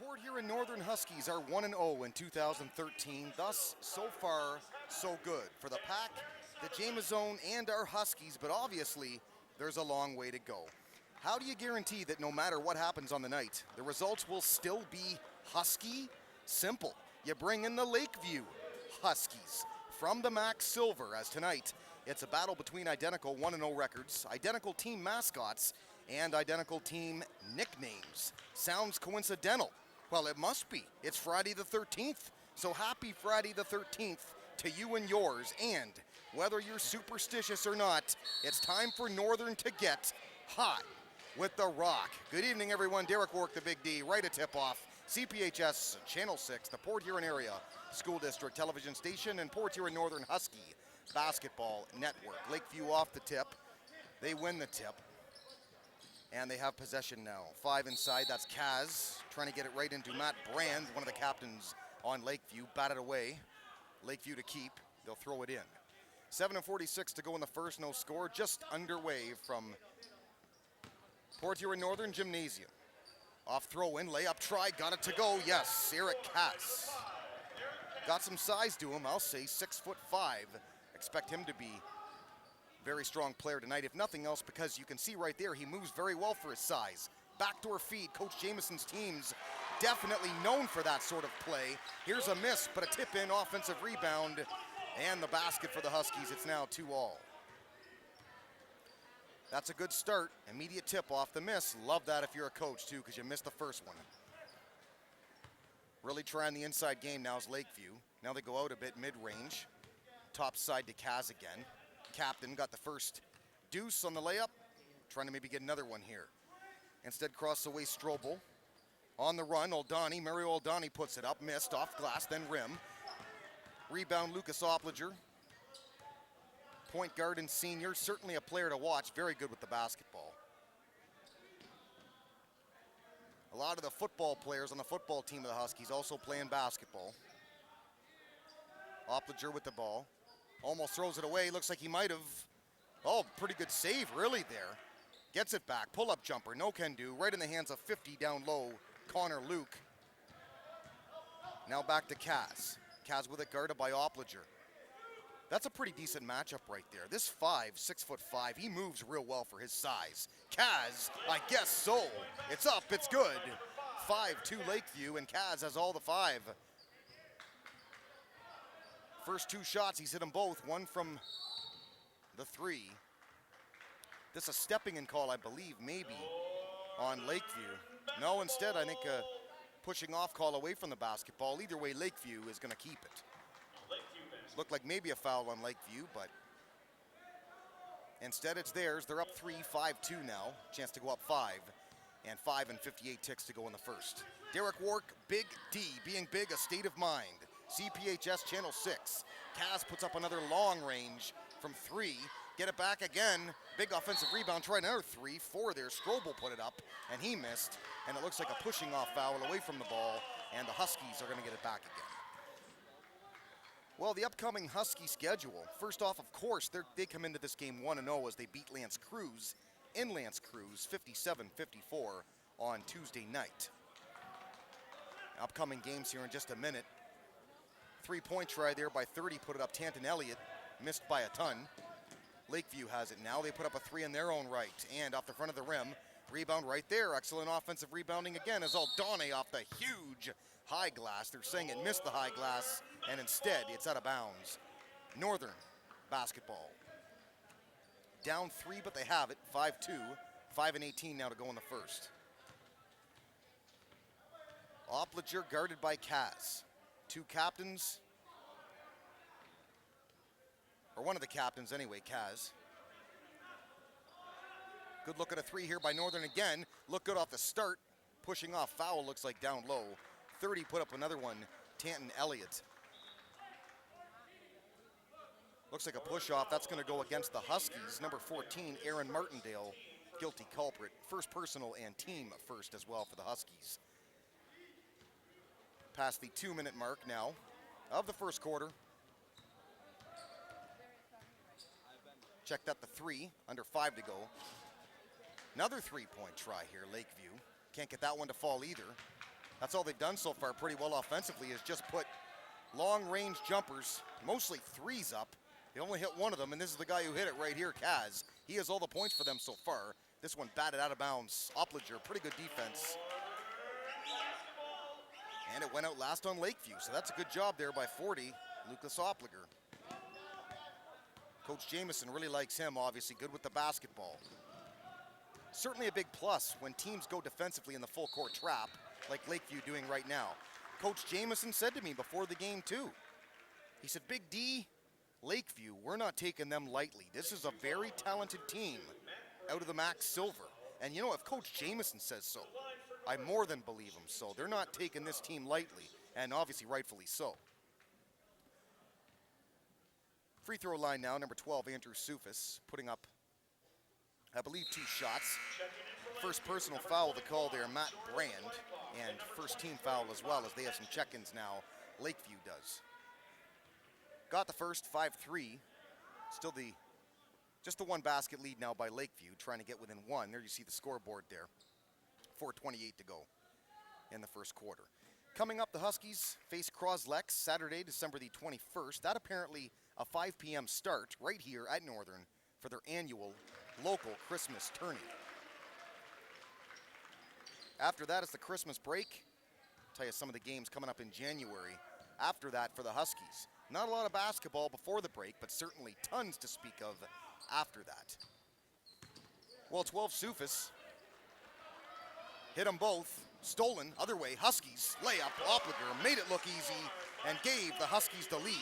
Port Huron Northern Huskies are 1-0 in 2013. Thus, so far, so good for the Pack, the Jameson, and our Huskies, but obviously, there's a long way to go. How do you guarantee that no matter what happens on the night, the results will still be Husky? Simple. You bring in the Lakeview Huskies from the Mac Silver, as tonight it's a battle between identical 1-0 records, identical team mascots, and identical team nicknames. Sounds coincidental. Well, it must be. It's Friday the 13th. So happy Friday the 13th to you and yours. And whether you're superstitious or not, it's time for Northern to get hot with the Rock. Good evening, everyone. Derek Wark, the Big D, right at tip-off. CPHS Channel 6, the Port Huron Area School District television station, and Port Huron Northern Husky Basketball Network. Lakeview off the tip. They win the tip. And they have possession now. 5 inside, that's Kaz trying to get it right into Matt Brand, one of the captains on Lakeview. Batted away. Lakeview to keep. They'll throw it in. 7:46 to go in the first, no score. Just underway from Port Huron Northern Gymnasium. Off throw in, layup try, got it to go. Yes, Eric Cass. Got some size to him, I'll say 6'5". Expect him to be very strong player tonight, if nothing else, because you can see right there he moves very well for his size. Backdoor feed. Coach Jameson's team's definitely known for that sort of play. Here's a miss, but a tip-in offensive rebound, and the basket for the Huskies. It's now 2-all. That's a good start. Immediate tip off the miss. Love that if you're a coach, too, because you missed the first one. Really trying the inside game now is Lakeview. Now they go out a bit mid-range. Top side to Kaz again. Captain got the first deuce on the layup. Trying to maybe get another one here. Instead, cross away Strobel. On the run, Oldani. Mario Oldani puts it up. Missed, off glass, then rim. Rebound, Lucas Opliger. Point guard and senior. Certainly a player to watch. Very good with the basketball. A lot of the football players on the football team of the Huskies also playing basketball. Opliger with the ball. Almost throws it away. Looks like he might have. Oh, pretty good save, really, there. Gets it back. Pull-up jumper. No can do. Right in the hands of 50 down low. Connor Luke. Now back to Kaz. Kaz with it guarded by Opliger. That's a pretty decent matchup right there. This 6'5", he moves real well for his size. Kaz, I guess so. It's up, it's good. 5-2 Lakeview, and Kaz has all the 5. First 2 shots, he's hit them both. One from the 3. This is a stepping in call, I believe, maybe, on Lakeview. No, instead, I think a pushing off call away from the basketball. Either way, Lakeview is going to keep it. Looked like maybe a foul on Lakeview, but instead it's theirs. They're up 3, 5-2 now. Chance to go up 5, and 5 and 58 ticks to go in the first. Derek Wark, Big D, being big, a state of mind. CPHS Channel 6. Kaz puts up another long range from 3. Get it back again. Big offensive rebound. Try another 3. 4 there. Strobel put it up, and he missed. And it looks like a pushing off foul away from the ball, and the Huskies are going to get it back again. Well, the upcoming Husky schedule. First off, of course, they come into this game 1-0 as they beat L'Anse Creuse in L'Anse Creuse 57-54 on Tuesday night. Upcoming games here in just a minute. 3-point try there by 30, put it up. Tanton Elliott missed by a ton. Lakeview has it now. They put up a 3 in their own right, and off the front of the rim. Rebound right there. Excellent offensive rebounding again as Aldane off the huge high glass. They're saying it missed the high glass, and instead it's out of bounds. Northern basketball. Down 3, but they have it. 5-2. 5 and 18 now to go in the first. Opliger guarded by Kaz. 2 captains. Or one of the captains anyway, Kaz. Good look at a 3 here by Northern again. Look good off the start. Pushing off foul, looks like down low. 30 put up another one. Tanton Elliott. Looks like a push off. That's going to go against the Huskies. Number 14, Aaron Martindale, guilty culprit. First personal and team first as well for the Huskies. Past the 2-minute mark now of the first quarter. Check that, the 3, under 5 to go. Another 3-point try here, Lakeview. Can't get that one to fall either. That's all they've done so far pretty well offensively, is just put long-range jumpers, mostly threes up. They only hit one of them, and this is the guy who hit it right here, Kaz. He has all the points for them so far. This one batted out of bounds. Opliger, pretty good defense. And it went out last on Lakeview, so that's a good job there by 40, Lucas Opliger. Coach Jamieson really likes him, obviously, good with the basketball. Certainly a big plus when teams go defensively in the full court trap, like Lakeview doing right now. Coach Jamieson said to me before the game too, he said, Big D, Lakeview, we're not taking them lightly. This is a very talented team out of the MAC Silver. And you know, if Coach Jamieson says so, I more than believe him. So they're not taking this team lightly, and obviously rightfully so. Free throw line now, number 12, Andrew Soufis, putting up, I believe, 2 shots. First personal foul to call there, Matt Brand, and first team foul as well, as they have some check-ins now. Lakeview does. Got the first, 5-3. Still just the one basket lead now by Lakeview, trying to get within one. There you see the scoreboard there. 4:28 to go in the first quarter. Coming up, the Huskies face Croslex Saturday, December the 21st. That apparently a 5 p.m. start right here at Northern for their annual local Christmas tourney. After that is the Christmas break. I'll tell you some of the games coming up in January. After that for the Huskies. Not a lot of basketball before the break, but certainly tons to speak of after that. Well, 12 Soufis hit them both. Stolen, other way, Huskies, layup, Opliger made it look easy and gave the Huskies the lead.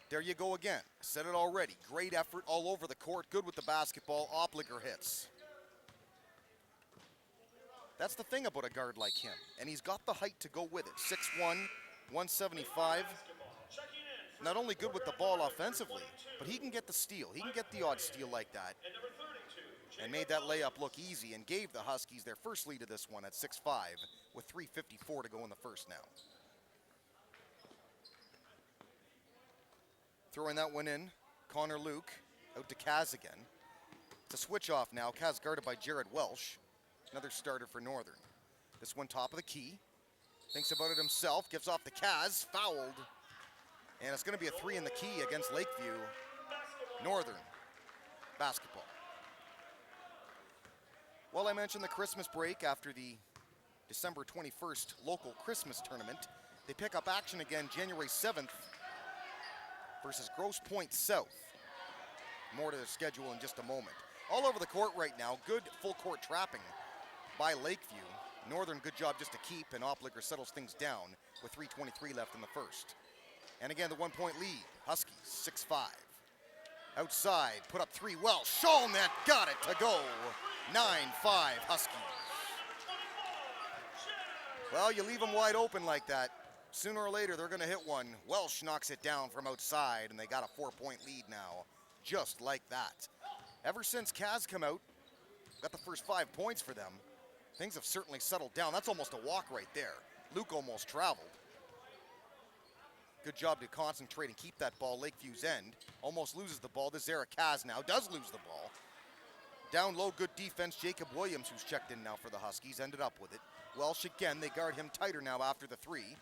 There you go again. Said it already. Great effort all over the court. Good with the basketball. Opliger hits. That's the thing about a guard like him. And he's got the height to go with it. 6'1", 175. Not only good with the ball offensively, but he can get the steal. He can get the odd steal like that. And made that layup look easy and gave the Huskies their first lead of this one at 6-5 with 3:54 to go in the first now. Throwing that one in, Connor Luke out to Kaz again. It's a switch off now. Kaz guarded by Jared Welsh, another starter for Northern. This one top of the key. Thinks about it himself, gives off to Kaz, fouled. And it's going to be a 3 in the key against Lakeview. Northern basketball. Well, I mentioned the Christmas break after the December 21st local Christmas tournament. They pick up action again January 7th versus Grosse Pointe South. More to the schedule in just a moment. All over the court right now, good full court trapping by Lakeview. Northern, good job just to keep, and Opliger settles things down with 3:23 left in the first. And again, the 1-point lead, Huskies, 6-5. Outside, put up 3, well, Sholnet got it to go. 9-5 Huskies. Well, you leave them wide open like that, sooner or later they're going to hit one. Welsh knocks it down from outside, and they got a 4-point lead now, just like that. Ever since Kaz come out, got the first 5 points for them, things have certainly settled down. That's almost a walk right there. Luke almost traveled. Good job to concentrate and keep that ball. Lakeview's end almost loses the ball. This is Eric Kaz now, does lose the ball. Down low, good defense. Jacob Williams, who's checked in now for the Huskies, ended up with it. Welsh again, they guard him tighter now after the 3.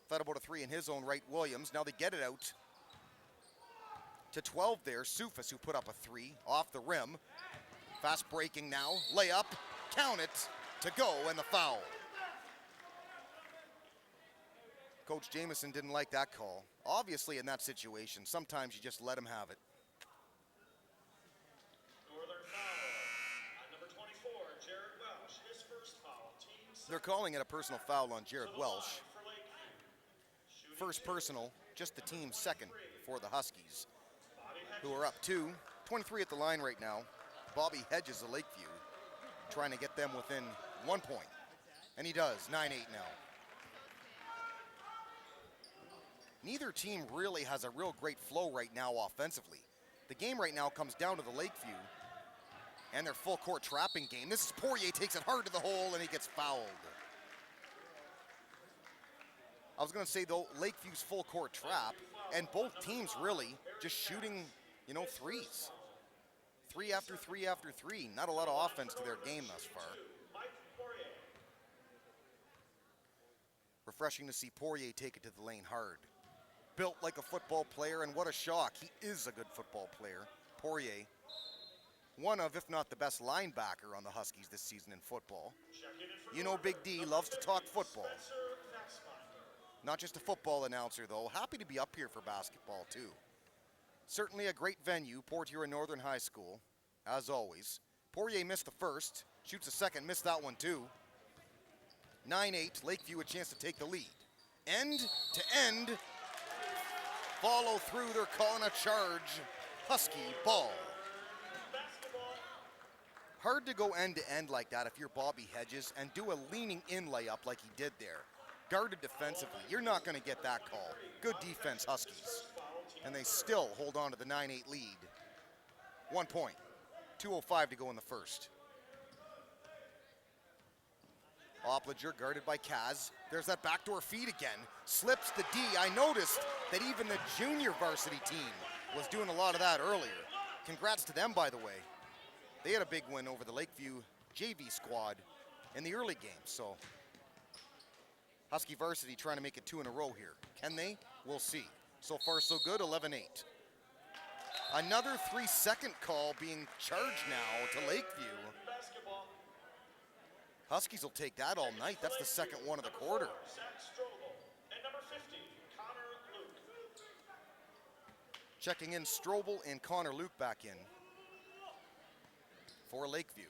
Thought about a 3 in his own right, Williams. Now they get it out to 12 there. Soufis, who put up a 3 off the rim. Fast breaking now, layup, count it, to go, and the foul. Coach Jamieson didn't like that call. Obviously in that situation, sometimes you just let him have it. They're calling it a personal foul on Jared Welsh. First personal, just the team's second for the Huskies, who are up 2. 23 at the line right now. Bobby Hedges of Lakeview, trying to get them within 1 point. And he does, 9-8 now. Neither team really has a real great flow right now offensively. The game right now comes down to the Lakeview and their full court trapping game. This is Poirier, takes it hard to the hole, and he gets fouled. I was going to say, though, Lakeview's full court trap, and both teams really just shooting, threes. Three after three after three. Not a lot of offense to their game thus far. Refreshing to see Poirier take it to the lane hard. Built like a football player, and what a shock. He is a good football player. Poirier, one of, if not the best linebacker on the Huskies this season in football. You know Big D loves to talk football. Not just a football announcer, though. Happy to be up here for basketball, too. Certainly a great venue, Port Huron Northern High School, as always. Poirier missed the first, shoots a second, missed that one, too. 9-8, Lakeview a chance to take the lead. End to end, follow through, they're calling a charge. Husky ball. Hard to go end to end like that if you're Bobby Hedges and do a leaning in layup like he did there. Guarded defensively, you're not going to get that call. Good defense, Huskies. And they still hold on to the 9-8 lead. 1 point, 2:05 to go in the first. Opliger guarded by Kaz. There's that backdoor feed again. Slips the D. I noticed that even the junior varsity team was doing a lot of that earlier. Congrats to them, by the way. They had a big win over the Lakeview JV squad in the early game. So Husky varsity trying to make it 2 in a row here. Can they? We'll see. So far so good, 11-8. Another 3-second call being charged now to Lakeview. Huskies will take that all night. That's the second one of the quarter. Checking in Strobel and Connor Luke back in for Lakeview.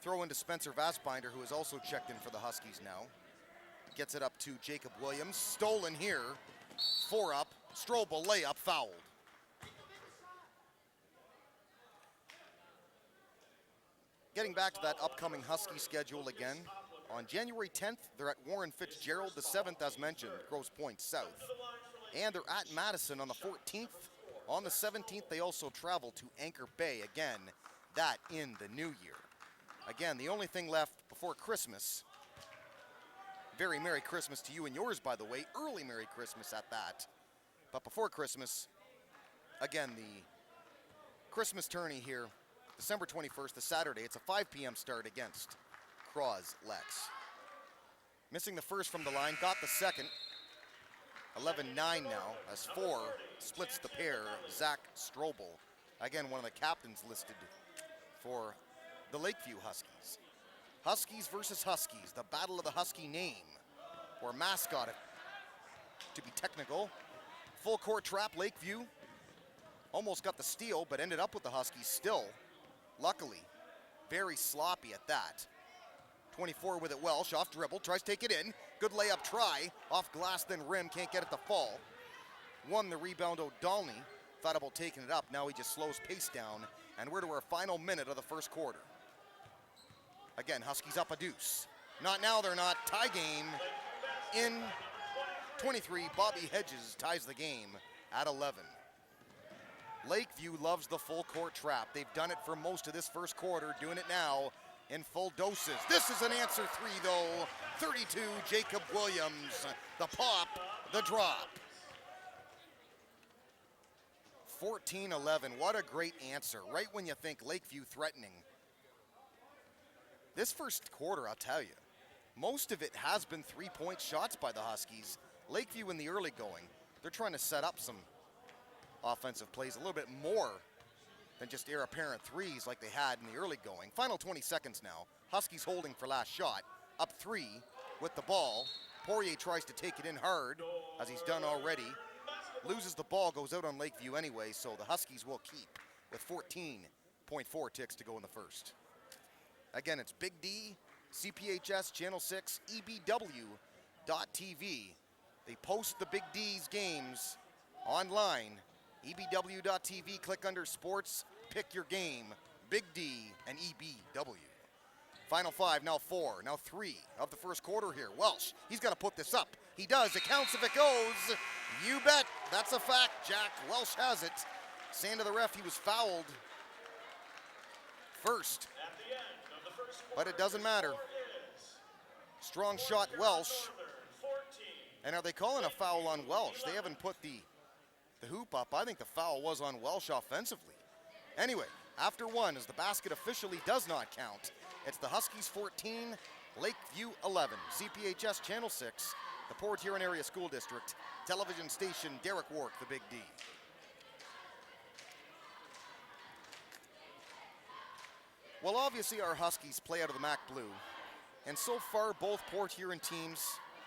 Throw into Spencer Vassbinder, who has also checked in for the Huskies now. Gets it up to Jacob Williams. Stolen here. 4 up. Strobel layup fouled. Getting back to that upcoming Husky schedule again. On January 10th, they're at Warren Fitzgerald. The 7th, as mentioned, Grosse Pointe South. And they're at Madison on the 14th. On the 17th, they also travel to Anchor Bay again, that in the new year. Again, the only thing left before Christmas. Very Merry Christmas to you and yours, by the way. Early Merry Christmas at that. But before Christmas, again, the Christmas tourney here, December 21st, the Saturday. It's a 5 p.m. start against Lex. Missing the first from the line, got the second. 11-9 now, as 4 splits the pair. Zach Strobel, again, one of the captains listed for the Lakeview Huskies. Huskies versus Huskies, the battle of the Husky name, or mascot, to be technical. Full court trap, Lakeview. Almost got the steal, but ended up with the Huskies still. Luckily, very sloppy at that. 24 with it, Welsh, off dribble, tries to take it in. Good layup try, off glass then rim, can't get it to fall. Won the rebound, O'Donnell. Thought about taking it up, now he just slows pace down, and we're to our final minute of the first quarter. Again, Huskies up a deuce. Not now, they're not. Tie game in 23. Bobby Hedges ties the game at 11. Lakeview loves the full court trap. They've done it for most of this first quarter, doing it now in full doses. This is an answer 3, though. 32, Jacob Williams. The pop, the drop. 14-11, what a great answer. Right when you think Lakeview threatening. This first quarter, I'll tell you, most of it has been 3-point shots by the Huskies. Lakeview in the early going, they're trying to set up some offensive plays a little bit more than just heir apparent threes like they had in the early going. Final 20 seconds now. Huskies holding for last shot. Up 3 with the ball. Poirier tries to take it in hard, as he's done already. Loses the ball, goes out on Lakeview anyway, so the Huskies will keep with 14.4 ticks to go in the first. Again, it's Big D, CPHS, Channel 6, EBW.TV. They post the Big D's games online. EBW.TV, click under sports, pick your game, Big D and EBW. Final 5, now 4, now 3 of the first quarter here. Welsh, he's got to put this up. He does, it counts if it goes. You bet, that's a fact, Jack. Welsh has it. Saying to the ref he was fouled first, but it doesn't matter. Strong shot, Welsh. And are they calling a foul on Welsh? They haven't put the hoop up. I think the foul was on Welsh offensively. Anyway, after one, as the basket officially does not count, it's the Huskies 14, Lakeview 11. CPHS Channel 6, the Port Huron Area School District, television station Derek Wark, the Big D. Well, obviously our Huskies play out of the MAC Blue, and so far both Port Huron teams,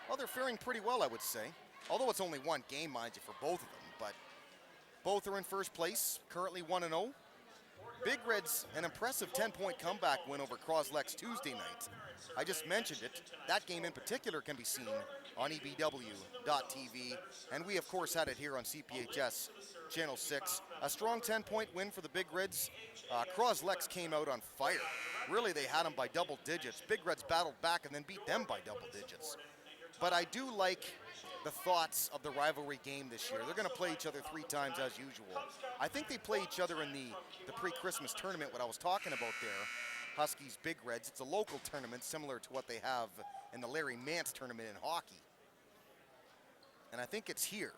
well, they're faring pretty well, I would say. Although it's only one game, mind you, for both of them, but both are in first place, currently 1-0. Big Reds, an impressive 10-point comeback win over Croslex Tuesday night. I just mentioned it. That game in particular can be seen on EBW.TV, and we of course had it here on CPHS Channel 6. A strong 10-point win for the Big Reds. Croslex came out on fire. Really, they had them by double digits. Big Reds battled back and then beat them by double digits. But I do like the thoughts of the rivalry game this year. They're going to play each other 3 times as usual. I think they play each other in the pre-Christmas tournament, what I was talking about there, Huskies Big Reds. It's a local tournament similar to what they have in the Larry Mance tournament in hockey. And I think it's here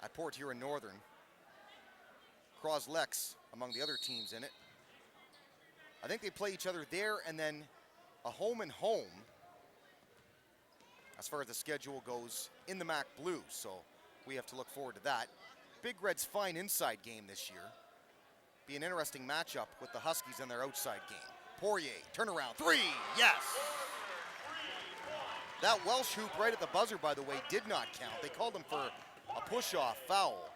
at Port Huron Northern. Croslex among the other teams in it. I think they play each other there and then a home and home as far as the schedule goes in the MAC Blue, so we have to look forward to that. Big Red's fine inside game this year. Be an interesting matchup with the Huskies in their outside game. Poirier, turnaround, 3, yes! That Welsh hoop right at the buzzer, by the way, did not count. They called him for a push-off foul.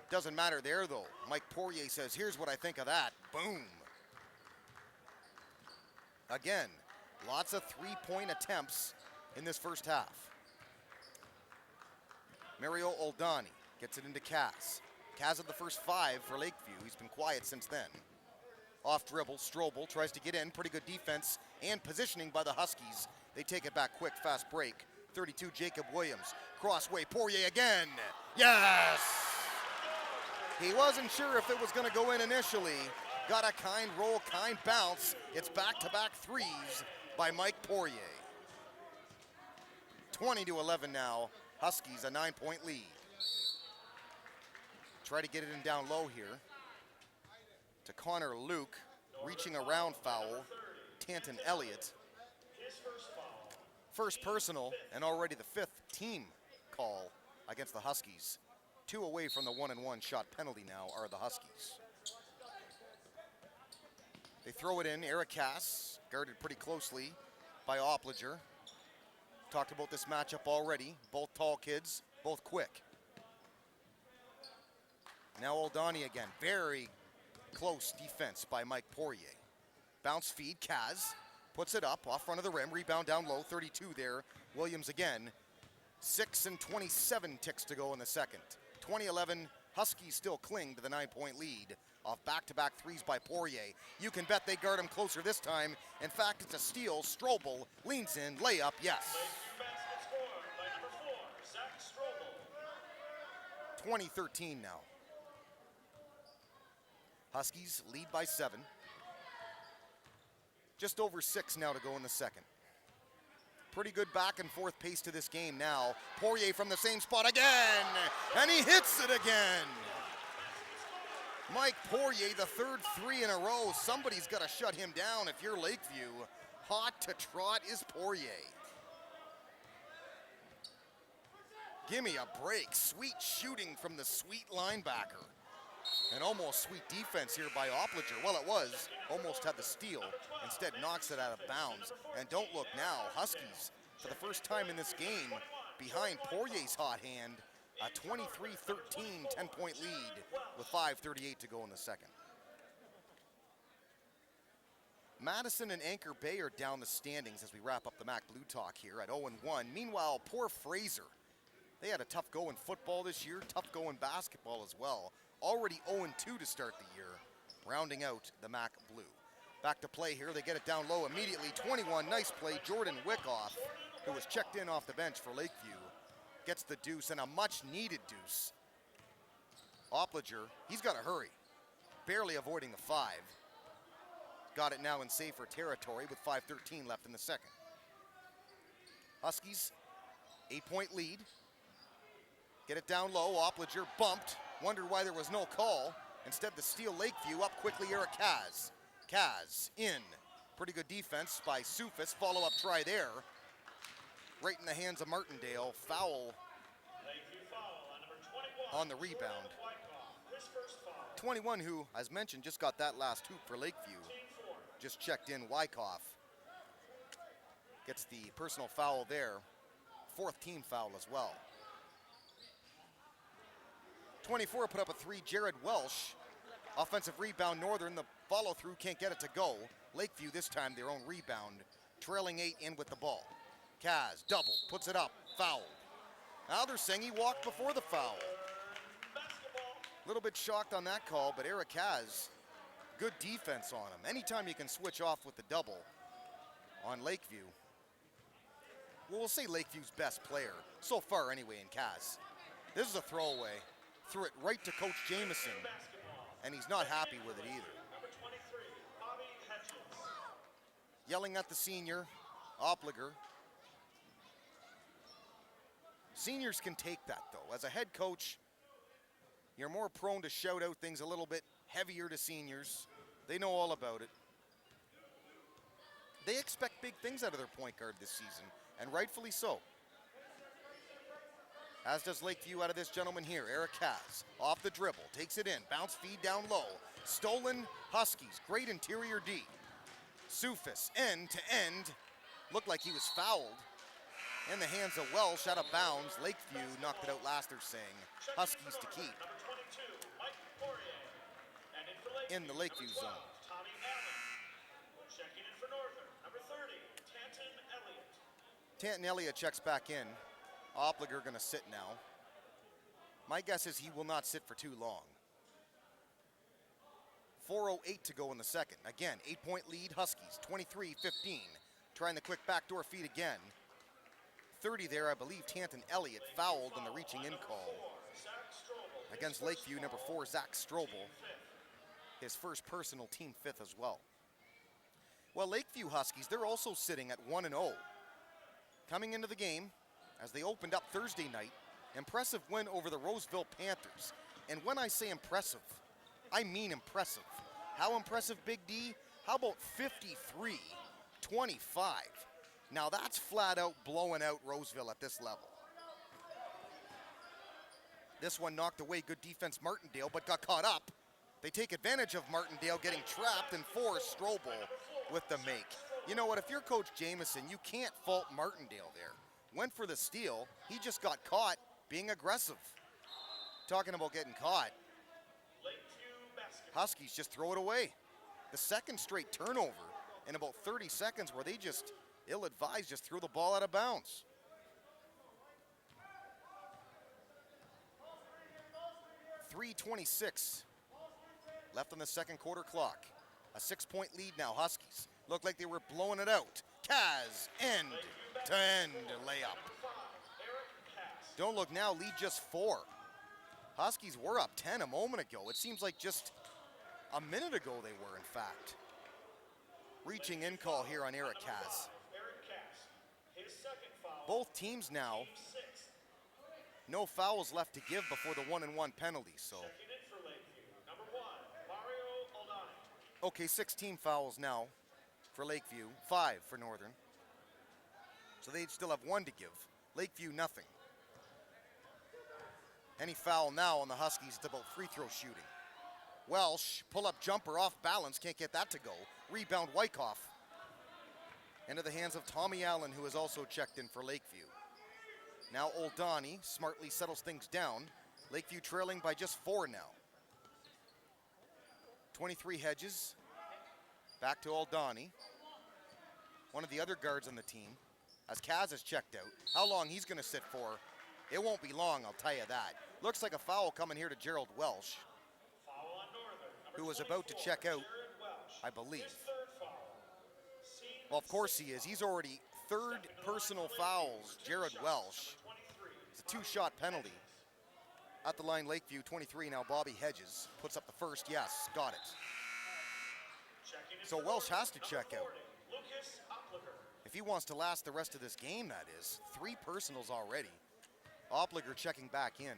Doesn't matter there, though. Mike Poirier says, here's what I think of that. Boom. Again, lots of 3-point attempts in this first half. Mario Oldani gets it into Kaz. Kaz at the first 5 for Lakeview. He's been quiet since then. Off dribble, Strobel tries to get in. Pretty good defense and positioning by the Huskies. They take it back quick, fast break. 32, Jacob Williams. Crossway, Poirier again. Yes! He wasn't sure if it was going to go in initially. Got a kind roll, kind bounce. It's back-to-back threes by Mike Poirier. 20-11 now. Huskies a 9-point lead. Try to get it in down low here to Connor Luke, reaching around foul. Tanton Elliott. First personal and already the 5th team call against the Huskies. 2 away from the 1-and-1 shot penalty now are the Huskies. They throw it in. Eric Cass guarded pretty closely by Opliger. Talked about this matchup already. Both tall kids, both quick. Now Oldani again. Very close defense by Mike Poirier. Bounce feed, Kaz puts it up off front of the rim. Rebound down low, 32 there. Williams again. 6 and 27 ticks to go in the second. 20-11, Huskies still cling to the 9-point lead off back-to-back threes by Poirier. You can bet they guard him closer this time. In fact, it's a steal. Strobel leans in, layup, yes. 20-13 now. Huskies lead by 7. Just over 6 now to go in the second. Pretty good back and forth pace to this game now. Poirier from the same spot again, and he hits it again. Mike Poirier, the 3rd 3 in a row. Somebody's got to shut him down if you're Lakeview. Hot to trot is Poirier. Give me a break. Sweet shooting from the sweet linebacker. And almost sweet defense here by Opliger. Well, it was. Almost had the steal. Instead knocks it out of bounds. And don't look now. Huskies, for the first time in this game, behind Poirier's hot hand. A 23-13 10-point lead with 5:38 to go in the second. Madison and Anchor Bay are down the standings as we wrap up the MAC Blue Talk here at 0-1. Meanwhile, poor Fraser. They had a tough go in football this year, tough go in basketball as well. Already 0-2 to start the year, rounding out the MAC Blue. Back to play here, they get it down low immediately. 21, nice play. Jordan Wickoff, who was checked in off the bench for Lakeview, gets the deuce, and a much-needed deuce. Opliger, he's got to hurry. Barely avoiding the 5. Got it now in safer territory with 5:13 left in the second. Huskies, 8-point lead. Get it down low, Opliger bumped. Wondered why there was no call. Instead, the steal Lakeview. Up quickly, Eric Kaz. Kaz in. Pretty good defense by Sufis. Follow-up try there. Right in the hands of Martindale. Foul on the rebound. 21, who, as mentioned, just got that last hoop for Lakeview. Just checked in. Wyckoff gets the personal foul there. 4th team foul as well. 24 put up a 3. Jared Welsh. Offensive rebound, Northern. The follow-through can't get it to go. Lakeview this time their own rebound. Trailing 8 in with the ball. Kaz, double, puts it up, foul. Now they're saying he walked before the foul. A little bit shocked on that call, but Eric Kaz, good defense on him. Anytime you can switch off with the double on Lakeview. Well, we'll say Lakeview's best player, so far anyway, in Kaz. This is a throwaway. Threw it right to Coach Jamieson, and he's not happy with it either. Yelling at the senior, Opliger. Seniors can take that, though. As a head coach, you're more prone to shout out things a little bit heavier to seniors. They know all about it. They expect big things out of their point guard this season, and rightfully so. As does Lakeview out of this gentleman here, Eric Kaz. Off the dribble, takes it in, bounce feed down low. Stolen Huskies, great interior D. Sufis, end to end. Looked like he was fouled. In the hands of Welsh, out of bounds. Lakeview knocked it out last, they're saying. Huskies to keep. In the Lakeview zone. Tanton Elliott checks back in. Opliger gonna sit now. My guess is he will not sit for too long. 4:08 to go in the second. Again, 8-point lead, Huskies, 23-15. Trying the quick backdoor feed again. 30 there, I believe Tanton Elliott fouled on the reaching in call. Against Lakeview, number 4, Zach Strobel. His first personal, team 5th as well. Well, Lakeview Huskies, they're also sitting at 1-0. Coming into the game, as they opened up Thursday night, impressive win over the Roseville Panthers. And when I say impressive, I mean impressive. How impressive, Big D? How about 53-25? Now that's flat out blowing out Roseville at this level. This one knocked away good defense Martindale, but got caught up. They take advantage of Martindale getting trapped and force Strobel with the make. You know what, if you're Coach Jamieson, you can't fault Martindale there. Went for the steal, he just got caught being aggressive. Talking about getting caught. Huskies just throw it away. The second straight turnover in about 30 seconds where they just, ill-advised, just threw the ball out of bounds. .326 left on the second quarter clock. A 6-point lead now, Huskies. Looked like they were blowing it out. Kaz, end to end layup. Don't look now, lead just 4. Huskies were up 10 a moment ago. It seems like just a minute ago they were, in fact. Reaching in call here on Eric Kaz. Both teams now, no fouls left to give before the 1-and-1 penalty, so. Okay, 16 fouls now for Lakeview, 5 for Northern. So they still have 1 to give. Lakeview, nothing. Any foul now on the Huskies, it's about free throw shooting. Welsh, pull-up jumper off balance, can't get that to go. Rebound, Wyckoff. Into the hands of Tommy Allen, who has also checked in for Lakeview. Now Oldani smartly settles things down. Lakeview trailing by just 4 now. 23 Hedges, back to Oldani. One of the other guards on the team, as Kaz is checked out. How long he's gonna sit for, it won't be long, I'll tell you that. Looks like a foul coming here to Gerald Welsh, who was about to check out, I believe. Well, of course he is. He's already 3rd personal fouls, Jared Welsh. It's a 2-shot penalty. At the line, Lakeview, 23 now, Bobby Hedges. Puts up the first, yes, got it. So Welsh has to check out. If he wants to last the rest of this game, that is. 3 personals already. Opliger checking back in.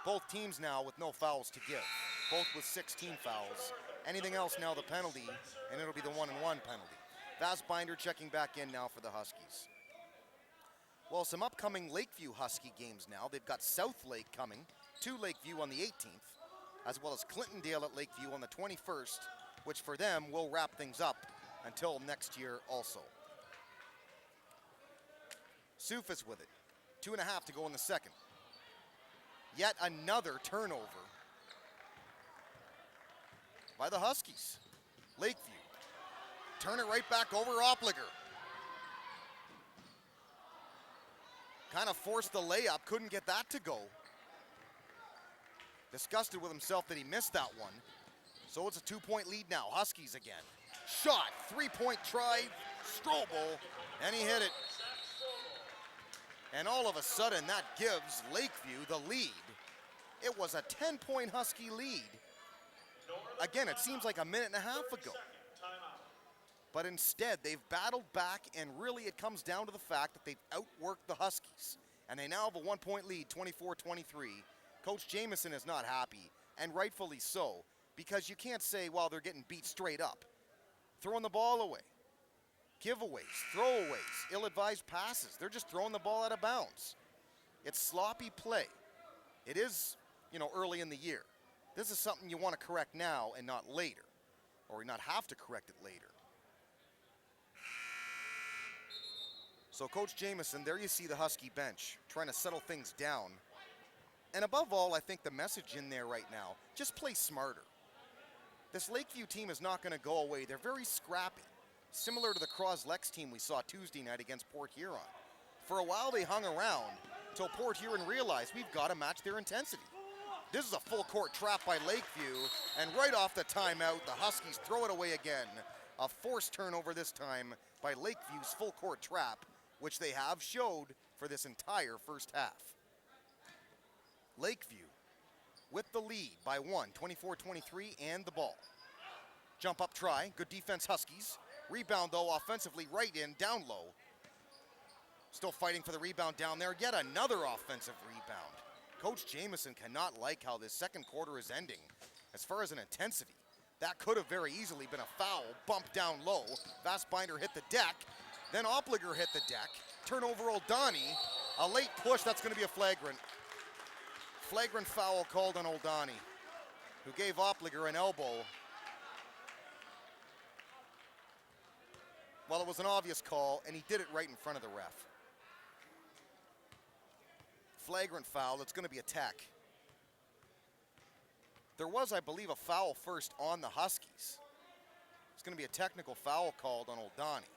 Both teams now with no fouls to give. Both with 16 fouls. Anything else now the penalty, and it'll be the 1-and-1 penalty. Fassbinder checking back in now for the Huskies. Well, some upcoming Lakeview Husky games now. They've got South Lake coming to Lakeview on the 18th, as well as Clintondale at Lakeview on the 21st, which for them will wrap things up until next year also. Sufis with it. 2.5 to go in the second. Yet another turnover by the Huskies. Lakeview. Turn it right back over Opliger. Kind of forced the layup, couldn't get that to go. Disgusted with himself that he missed that one. So it's a 2-point lead now. Huskies again. Shot, 3-point try, Strobel, and he hit it. And all of a sudden that gives Lakeview the lead. It was a 10-point Husky lead. Again, it seems like a minute and a half ago. But instead, they've battled back, and really it comes down to the fact that they've outworked the Huskies. And they now have a 1-point lead, 24-23. Coach Jamieson is not happy, and rightfully so, because you can't say, well, they're getting beat straight up. Throwing the ball away. Giveaways, throwaways, ill-advised passes. They're just throwing the ball out of bounds. It's sloppy play. It is, early in the year. This is something you want to correct now and not later, or not have to correct it later. So Coach Jamieson, there you see the Husky bench trying to settle things down. And above all, I think the message in there right now, just play smarter. This Lakeview team is not going to go away. They're very scrappy, similar to the Croslex team we saw Tuesday night against Port Huron. For a while, they hung around until Port Huron realized we've got to match their intensity. This is a full court trap by Lakeview, and right off the timeout, the Huskies throw it away again. A forced turnover this time by Lakeview's full court trap, which they have showed for this entire first half. Lakeview with the lead by 1, 24-23, and the ball. Jump up try, good defense Huskies. Rebound though, offensively right in, down low. Still fighting for the rebound down there, yet another offensive rebound. Coach Jamieson cannot like how this second quarter is ending. As far as an intensity, that could have very easily been a foul, bump down low. Fassbinder hit the deck, then Opliger hit the deck. Turnover Oldani, a late push, that's gonna be a flagrant. Flagrant foul called on Oldani, who gave Opliger an elbow. Well, it was an obvious call, and he did it right in front of the ref. Flagrant foul, it's gonna be a tech. There was, I believe, a foul first on the Huskies. It's gonna be a technical foul called on Oldani.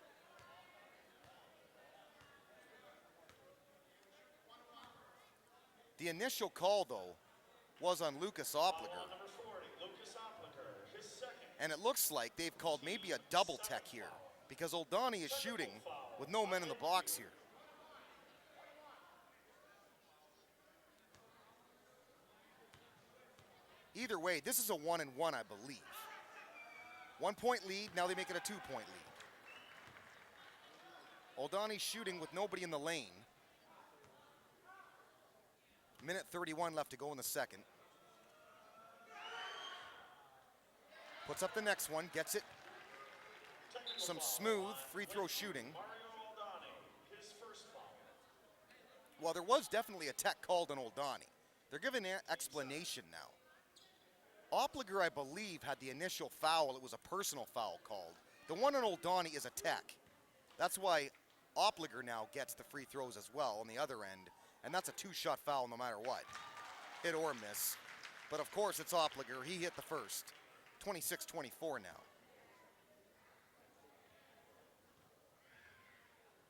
The initial call, though, was on Lucas Opliger. And it looks like they've called maybe a double tech here, because Oldani is shooting with no men in the box here. Either way, this is a 1-and-1, I believe. 1-point lead, now they make it a 2-point lead. Oldani shooting with nobody in the lane. Minute 31 left to go in the second. Puts up the next one, gets it. Some smooth free throw shooting. Well, there was definitely a tech called on Oldani. They're giving an explanation now. Opliger, I believe, had the initial foul. It was a personal foul called. The one on Oldani is a tech. That's why Opliger now gets the free throws as well on the other end. And that's a 2-shot foul no matter what. Hit or miss. But of course it's Opliger. He hit the first. 26-24 now.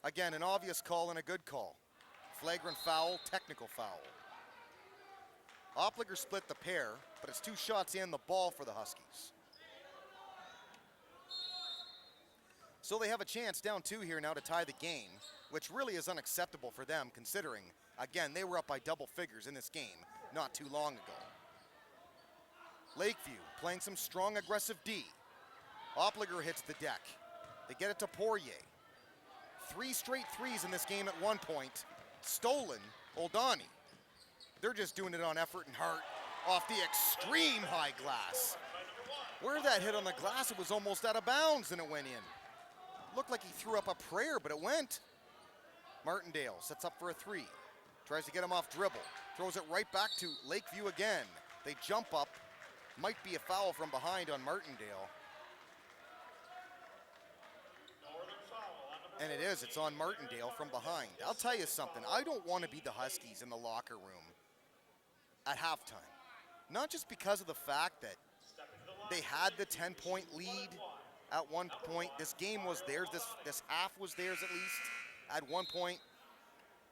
Again, an obvious call and a good call. Flagrant foul, technical foul. Opliger split the pair, but it's 2 shots and the ball for the Huskies. So they have a chance down 2 here now to tie the game, which really is unacceptable for them considering, again, they were up by double figures in this game not too long ago. Lakeview playing some strong aggressive D. Opliger hits the deck. They get it to Poirier. 3 straight threes in this game at one point. Stolen, Oldani. They're just doing it on effort and heart off the extreme high glass. Where that hit on the glass, it was almost out of bounds and it went in. Looked like he threw up a prayer, but it went. Martindale sets up for a three. Tries to get him off dribble. Throws it right back to Lakeview again. They jump up. Might be a foul from behind on Martindale. And it is. It's on Martindale from behind. I'll tell you something. I don't want to be the Huskies in the locker room at halftime. Not just because of the fact that they had the 10-point lead at one point. This game was theirs. This half was theirs at least at one point.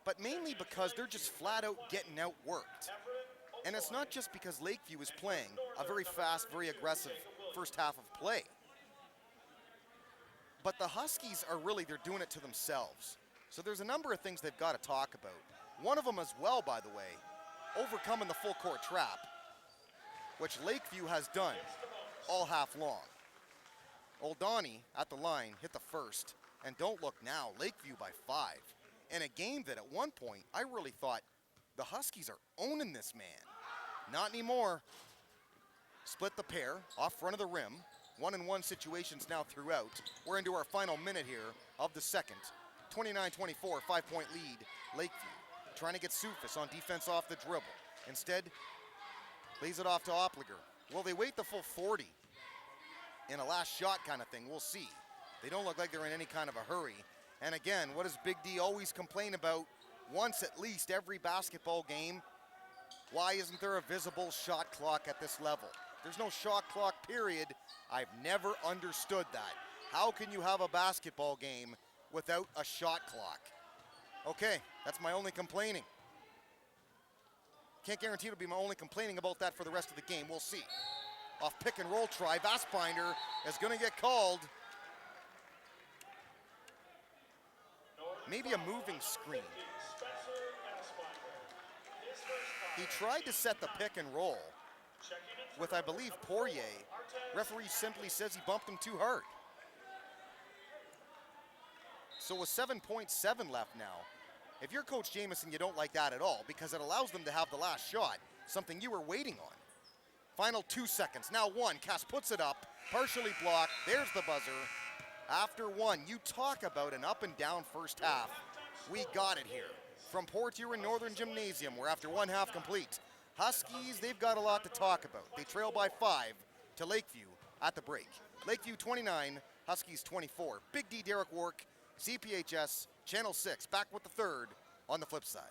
But mainly because they're just flat out getting outworked. And it's not just because Lakeview is playing a very fast, very aggressive first half of play. But the Huskies are really, they're doing it to themselves. So there's a number of things they've got to talk about. One of them as well, by the way, overcoming the full court trap, which Lakeview has done all half long. Old Donnie at the line hit the first, and don't look now, Lakeview by 5. In a game that at one point, I really thought the Huskies are owning this man. Not anymore. Split the pair off front of the rim. 1-and-1 situations now throughout. We're into our final minute here of the second. 29-24, 5-point lead, Lakeview. Trying to get Sufis on defense off the dribble. Instead, lays it off to Opliger. Will they wait the full 40 in a last shot kind of thing? We'll see. They don't look like they're in any kind of a hurry. And again, what does Big D always complain about once at least every basketball game? Why isn't there a visible shot clock at this level? There's no shot clock, period. I've never understood that. How can you have a basketball game without a shot clock? Okay, that's my only complaining. Can't guarantee it'll be my only complaining about that for the rest of the game. We'll see. Off pick and roll try. Vassbinder is going to get called. Maybe a moving screen. He tried to set the pick and roll with, I believe, Poirier. Referee simply says he bumped him too hard. So with 7.7 left now, if you're Coach Jamieson, you don't like that at all because it allows them to have the last shot, something you were waiting on. Final 2 seconds, now 1, Cass puts it up, partially blocked, there's the buzzer. After 1, you talk about an up and down first half. We got it here. From Port Huron Northern Gymnasium, we're after 1 half complete. Huskies, they've got a lot to talk about. They trail by 5 to Lakeview at the break. Lakeview 29, Huskies 24. Big D Derek Wark, CPHS, Channel 6, back with the third on the flip side.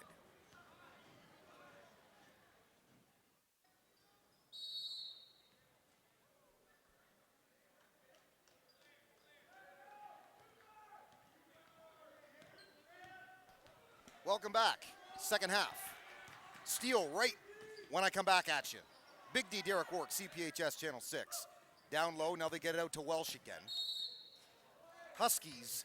Welcome back. Second half. Steal right when I come back at you. Big D Derek Wark, CPHS Channel 6. Down low, now they get it out to Welsh again. Huskies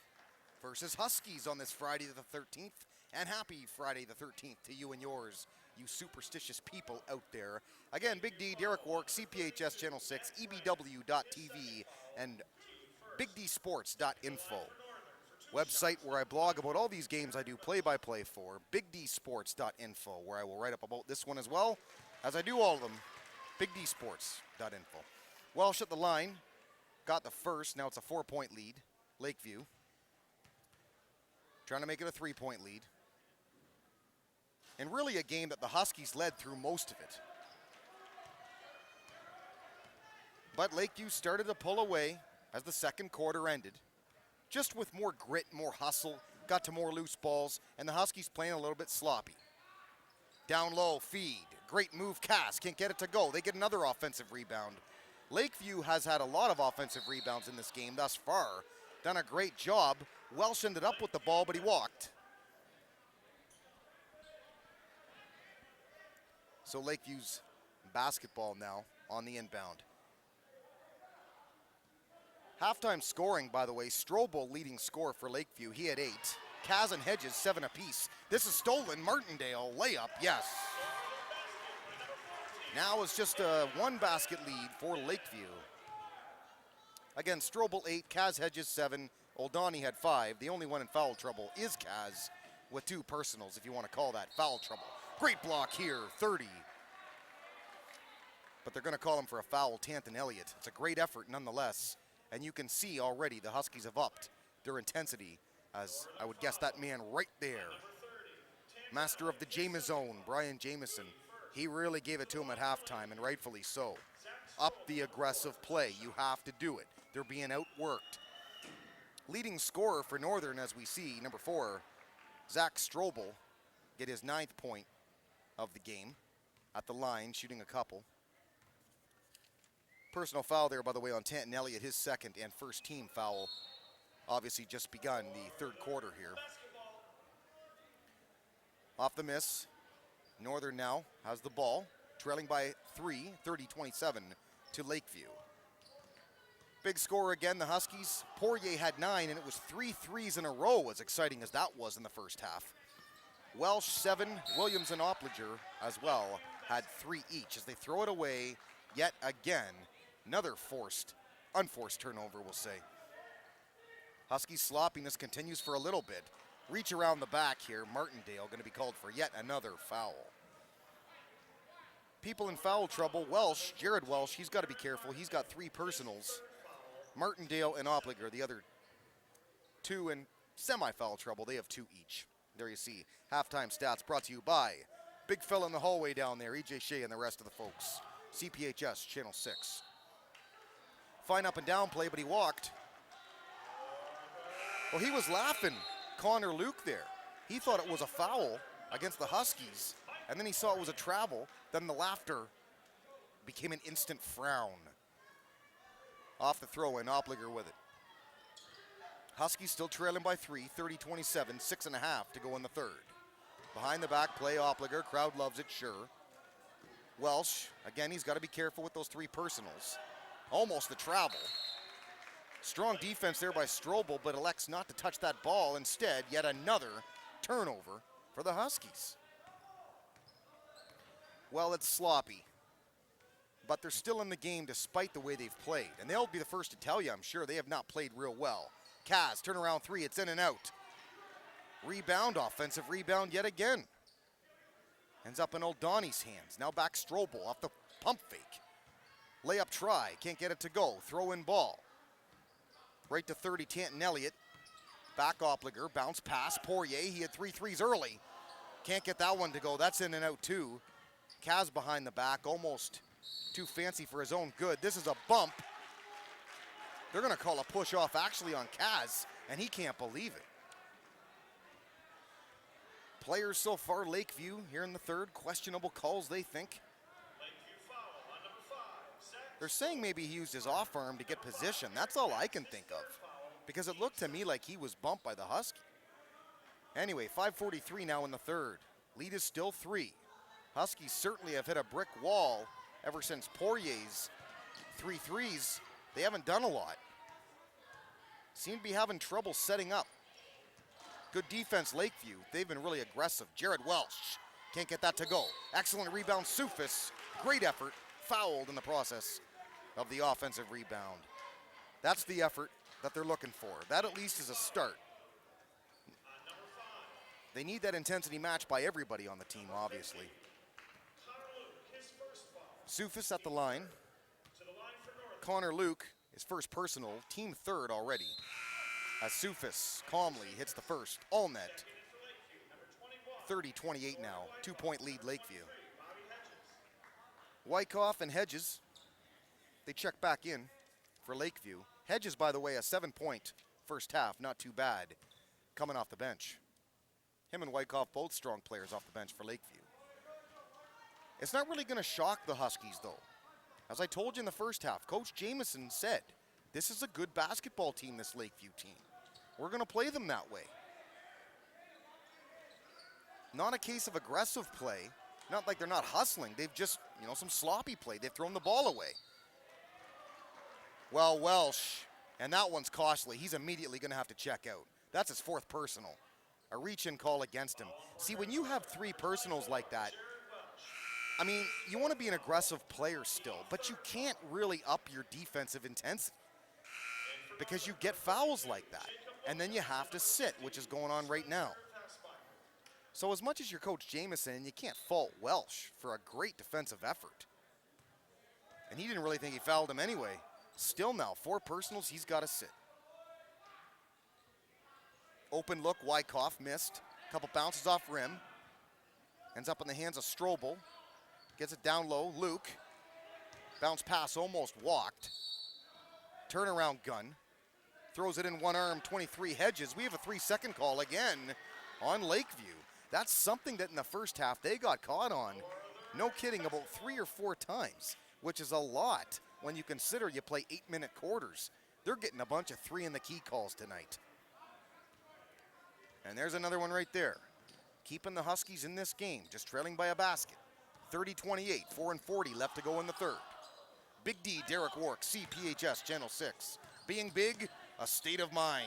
versus Huskies on this Friday the 13th. And happy Friday the 13th to you and yours, you superstitious people out there. Again, Big D Derek Wark, CPHS Channel 6, EBW.TV, and BigDsports.info. Website where I blog about all these games I do play-by-play for, BigDsports.info, where I will write up about this one as well, as I do all of them, BigDsports.info. Welsh at the line, got the first, now it's a 4-point lead, Lakeview. Trying to make it a 3-point lead. And really a game that the Huskies led through most of it. But Lakeview started to pull away as the second quarter ended. Just with more grit, more hustle, got to more loose balls, and the Huskies playing a little bit sloppy. Down low, feed, great move, Cass, can't get it to go. They get another offensive rebound. Lakeview has had a lot of offensive rebounds in this game thus far. Done a great job. Welsh ended up with the ball, but he walked. So Lakeview's basketball now on the inbound. Halftime scoring, by the way, Strobel leading scorer for Lakeview. He had 8. Kaz and Hedges 7 apiece. This is stolen. Martindale layup, yes. Now it's just a 1-basket lead for Lakeview. Again, Strobel 8, Kaz Hedges 7, Oldani had 5. The only one in foul trouble is Kaz. with 2 personals, if you want to call that foul trouble. Great block here, 30. But they're going to call him for a foul, Tanton Elliott. It's a great effort nonetheless. And you can see already the Huskies have upped their intensity, as I would guess that man right there, master of the James zone, Brian Jamieson, he really gave it to him at halftime, and rightfully so. Up the aggressive play. You have to do it. They're being outworked. Leading scorer for Northern, as we see, number 4, Zach Strobel, get his 9th point of the game at the line, shooting a couple. Personal foul there, by the way, on Tanton Elliott, his 2nd and first team foul. Obviously just begun the 3rd quarter here. Off the miss, Northern now has the ball, trailing by 3, 30-27 to Lakeview. Big score again, the Huskies. Poirier had 9, and it was 3 threes in a row, as exciting as that was in the first half. Welsh 7, Williams and Opliger as well had 3 each as they throw it away yet again. Another unforced turnover, we'll say. Huskies sloppiness continues for a little bit. Reach around the back here. Martindale going to be called for yet another foul. People in foul trouble. Welsh, Jared Welsh, he's got to be careful. He's got 3 personals. Martindale and Opliger, the other 2 in semi-foul trouble. They have 2 each. There you see halftime stats brought to you by big fella in the hallway down there, E.J. Shea and the rest of the folks. CPHS Channel 6. Fine up and down play, but he walked. Well, he was laughing, Connor Luke there. He thought it was a foul against the Huskies, and then he saw it was a travel. Then the laughter became an instant frown. Off the throw-in, Opliger with it. Huskies still trailing by 3, 30-27, 6.5 to go in the 3rd. Behind the back play, Opliger, crowd loves it, sure. Welsh, again, he's got to be careful with those 3 personals. Almost the travel. Strong defense there by Strobel, but elects not to touch that ball. Instead, yet another turnover for the Huskies. Well, it's sloppy, but they're still in the game despite the way they've played. And they'll be the first to tell you, I'm sure, they have not played real well. Kaz, turnaround 3, it's in and out. Rebound, offensive rebound yet again. Ends up in old Donnie's hands. Now back Strobel off the pump fake. Layup try, can't get it to go. Throw in ball. Right to 30, Tanton Elliott. Back Opliger, bounce pass, Poirier. He had 3 threes early. Can't get that one to go. That's in and out too. Kaz behind the back, almost too fancy for his own good. This is a bump. They're going to call a push off actually on Kaz, and he can't believe it. Players so far, Lakeview here in the 3rd. Questionable calls, they think. They're saying maybe he used his off arm to get position. That's all I can think of, because it looked to me like he was bumped by the Husky. Anyway, 5:43 now in the 3rd. Lead is still 3. Huskies certainly have hit a brick wall ever since Poirier's 3 threes. They haven't done a lot. Seem to be having trouble setting up. Good defense, Lakeview. They've been really aggressive. Jared Welsh can't get that to go. Excellent rebound, Sufis. Great effort. Fouled in the process of the offensive rebound. That's the effort that they're looking for. That at least is a start. They need that intensity match by everybody on the team, obviously. Sufis at the line. Connor Luke, his first personal, team 3rd already. As Sufis calmly hits the first, all net. 30-28 now, 2-point lead Lakeview. Wyckoff and Hedges, they check back in for Lakeview. Hedges, by the way, a 7-point first half, not too bad, coming off the bench. Him and Wyckoff, both strong players off the bench for Lakeview. It's not really going to shock the Huskies, though. As I told you in the first half, Coach Jamieson said, this is a good basketball team, this Lakeview team. We're going to play them that way. Not a case of aggressive play. Not like they're not hustling. They've just, some sloppy play. They've thrown the ball away. Well, Welsh, and that one's costly. He's immediately going to have to check out. That's his 4th personal. A reach-in call against him. See, when you have 3 personals like that, I mean, you want to be an aggressive player still, but you can't really up your defensive intensity because you get fouls like that, and then you have to sit, which is going on right now. So as much as your coach Jamison, you can't fault Welsh for a great defensive effort. And he didn't really think he fouled him anyway. Still now, 4 personals, he's got to sit. Open look, Wyckoff missed. Couple bounces off rim. Ends up in the hands of Strobel. Gets it down low, Luke. Bounce pass almost walked. Turnaround gun. Throws it in one arm, 23 Hedges. We have a 3-second call again on Lakeview. That's something that in the first half they got caught on. No kidding, about 3 or 4 times, which is a lot when you consider you play 8-minute quarters. They're getting a bunch of 3 in the key calls tonight. And there's another one right there. Keeping the Huskies in this game, just trailing by a basket. 30-28, 4:40 left to go in the third. Big D, Derek Wark, CPHS, Channel 6. Being big, a state of mind.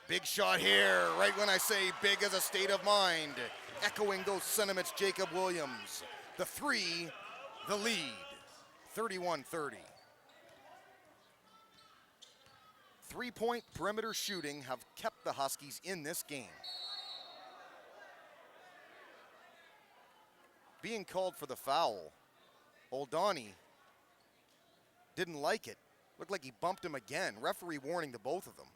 Big shot here, right when I say big as a state of mind. Echoing those sentiments, Jacob Williams. The 3, the lead, 31-30. 3-point perimeter shooting have kept the Huskies in this game. Being called for the foul, Oldani didn't like it. Looked like he bumped him again. Referee warning to both of them.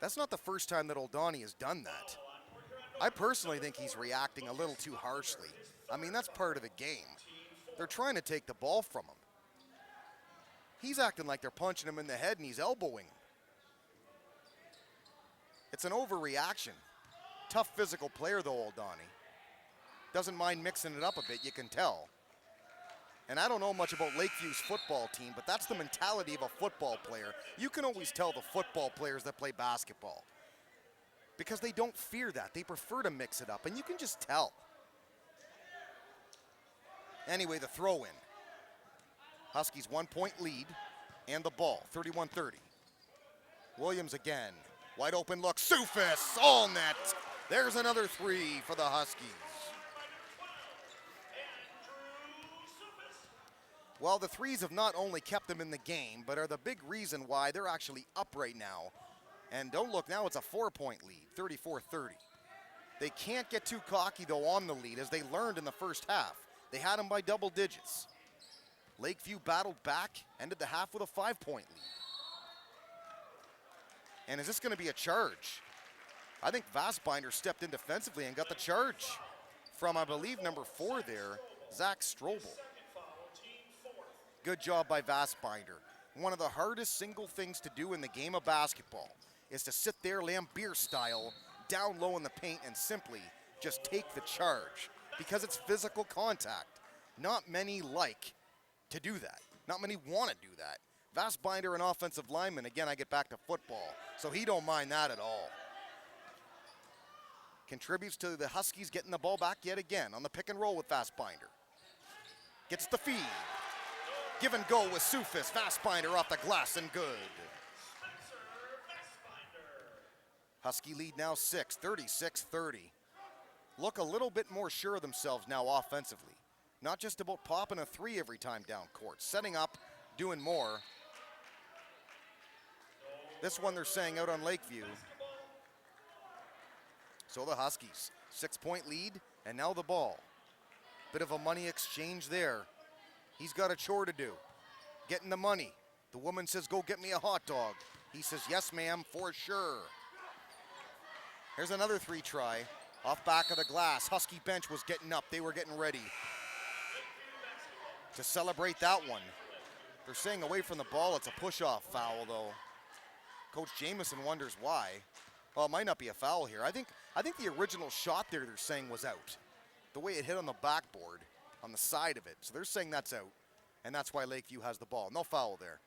That's not the first time that Oldani has done that. I personally think he's reacting a little too harshly. I mean, that's part of the game. They're trying to take the ball from him. He's acting like they're punching him in the head and he's elbowing. It's an overreaction. Tough physical player though, Oldani. Doesn't mind mixing it up a bit, you can tell. And I don't know much about Lakeview's football team, but that's the mentality of a football player. You can always tell the football players that play basketball, because they don't fear that. They prefer to mix it up, and you can just tell. Anyway, the throw-in. Huskies 1-point lead, and the ball, 31-30. Williams again. Wide open look, Sufis, all net. There's another 3 for the Huskies. Well, the 3s have not only kept them in the game, but are the big reason why they're actually up right now. And don't look now, it's a 4-point lead, 34-30. They can't get too cocky, though, on the lead, as they learned in the first half. They had them by double digits. Lakeview battled back, ended the half with a 5-point lead. And is this going to be a charge? I think Vassbinder stepped in defensively and got the charge from, I believe, number 4 there, Zach Strobel. Good job by Vassbinder. One of the hardest single things to do in the game of basketball is to sit there Lambeer style, down low in the paint, and simply just take the charge, because it's physical contact. Not many like to do that. Not many want to do that. Vassbinder, an offensive lineman, again, I get back to football, so he don't mind that at all. Contributes to the Huskies getting the ball back yet again on the pick and roll with Vassbinder. Gets the feed. Give and go with Sufis. Vassbinder off the glass and good. Husky lead now 6, 36-30. Look a little bit more sure of themselves now offensively. Not just about popping a 3 every time down court. Setting up, doing more. This one they're saying out on Lakeview. So the Huskies, 6-point lead, and now the ball. Bit of a money exchange there. He's got a chore to do, getting the money. The woman says, go get me a hot dog. He says, yes, ma'am, for sure. Here's another 3 try, off back of the glass. Husky bench was getting up. They were getting ready to celebrate that one. They're saying away from the ball, it's a push-off foul, though. Coach Jamison wonders why. Well, it might not be a foul here. I think the original shot there they're saying was out. The way it hit on the backboard, on the side of it. So they're saying that's out, and that's why Lakeview has the ball. No foul there.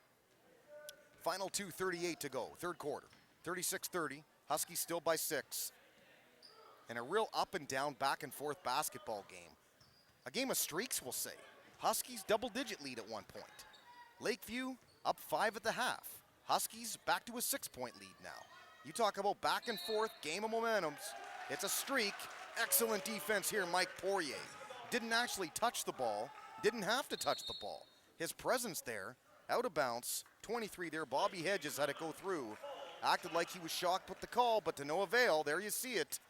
Final 2:38 to go, third quarter. 36-30, Huskies still by 6. And a real up and down, back and forth basketball game. A game of streaks, we'll say. Huskies double-digit lead at one point. Lakeview up 5 at the half. Huskies back to a 6-point lead now. You talk about back and forth, game of momentums. It's a streak. Excellent defense here, Mike Poirier. Didn't actually touch the ball, didn't have to touch the ball. His presence there, out of bounds, 23 there. Bobby Hedges had it go through. Acted like he was shocked with the call, but to no avail. There you see it.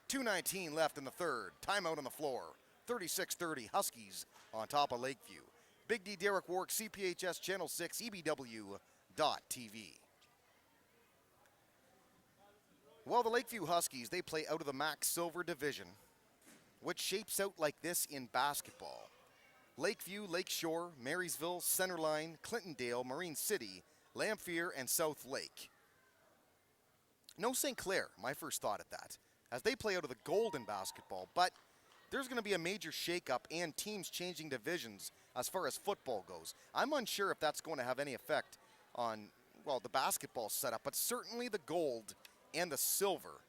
2:19 left in the third. Timeout on the floor. 36-30 Huskies on top of Lakeview. Big D Derek Warwick, CPHS Channel 6, EBW.TV. Well, the Lakeview Huskies, they play out of the MAC Silver Division, which shapes out like this in basketball. Lakeview, Lakeshore, Marysville, Centerline, Clintondale, Marine City, Lamphere, and South Lake. No St. Clair, my first thought at that, as they play out of the gold in basketball, but there's going to be a major shakeup and teams changing divisions as far as football goes. I'm unsure if that's going to have any effect on, well, the basketball setup, but certainly the gold and the silver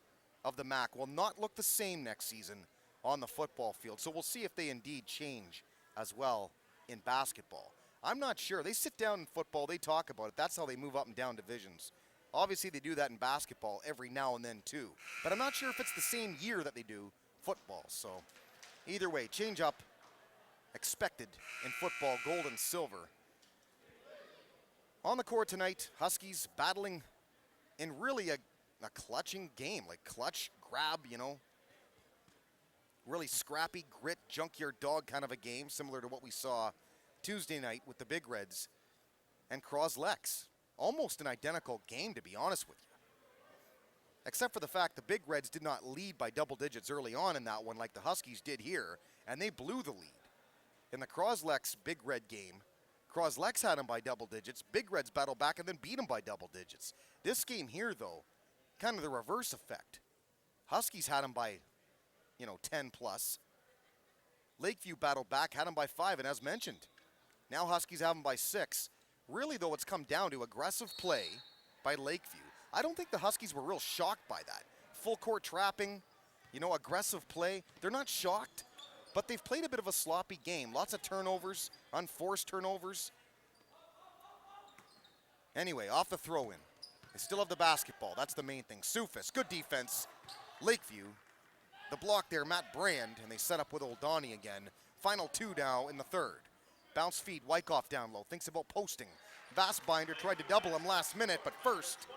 of the MAC will not look the same next season on the football field. So we'll see if they indeed change as well in basketball. I'm not sure. They sit down in football, they talk about it. That's how they move up and down divisions. Obviously, they do that in basketball every now and then too. But I'm not sure if it's the same year that they do football. So either way, change up expected in football, gold and silver. On the court tonight, Huskies battling in really a clutching game, like clutch, grab, you know. Really scrappy, grit, junkyard dog kind of a game, similar to what we saw Tuesday night with the Big Reds and Croslex. Almost an identical game, to be honest with you. Except for the fact the Big Reds did not lead by double digits early on in that one like the Huskies did here, and they blew the lead. In the Croslex Big Red game, Croslex had them by double digits, Big Reds battled back and then beat them by double digits. This game here, though, kind of the reverse effect. Huskies had them by, 10 plus. Lakeview battled back, had them by 5, and as mentioned, now Huskies have them by 6. Really, though, it's come down to aggressive play by Lakeview. I don't think the Huskies were real shocked by that. Full court trapping, aggressive play. They're not shocked, but they've played a bit of a sloppy game. Lots of turnovers, unforced turnovers. Anyway, off the throw-in. They still have the basketball. That's the main thing. Sufis, good defense. Lakeview, the block there, Matt Brand, and they set up with Old Donnie again. Final 2 now in the third. Bounce feed, Wyckoff down low, thinks about posting. Vastbinder tried to double him last minute, but first,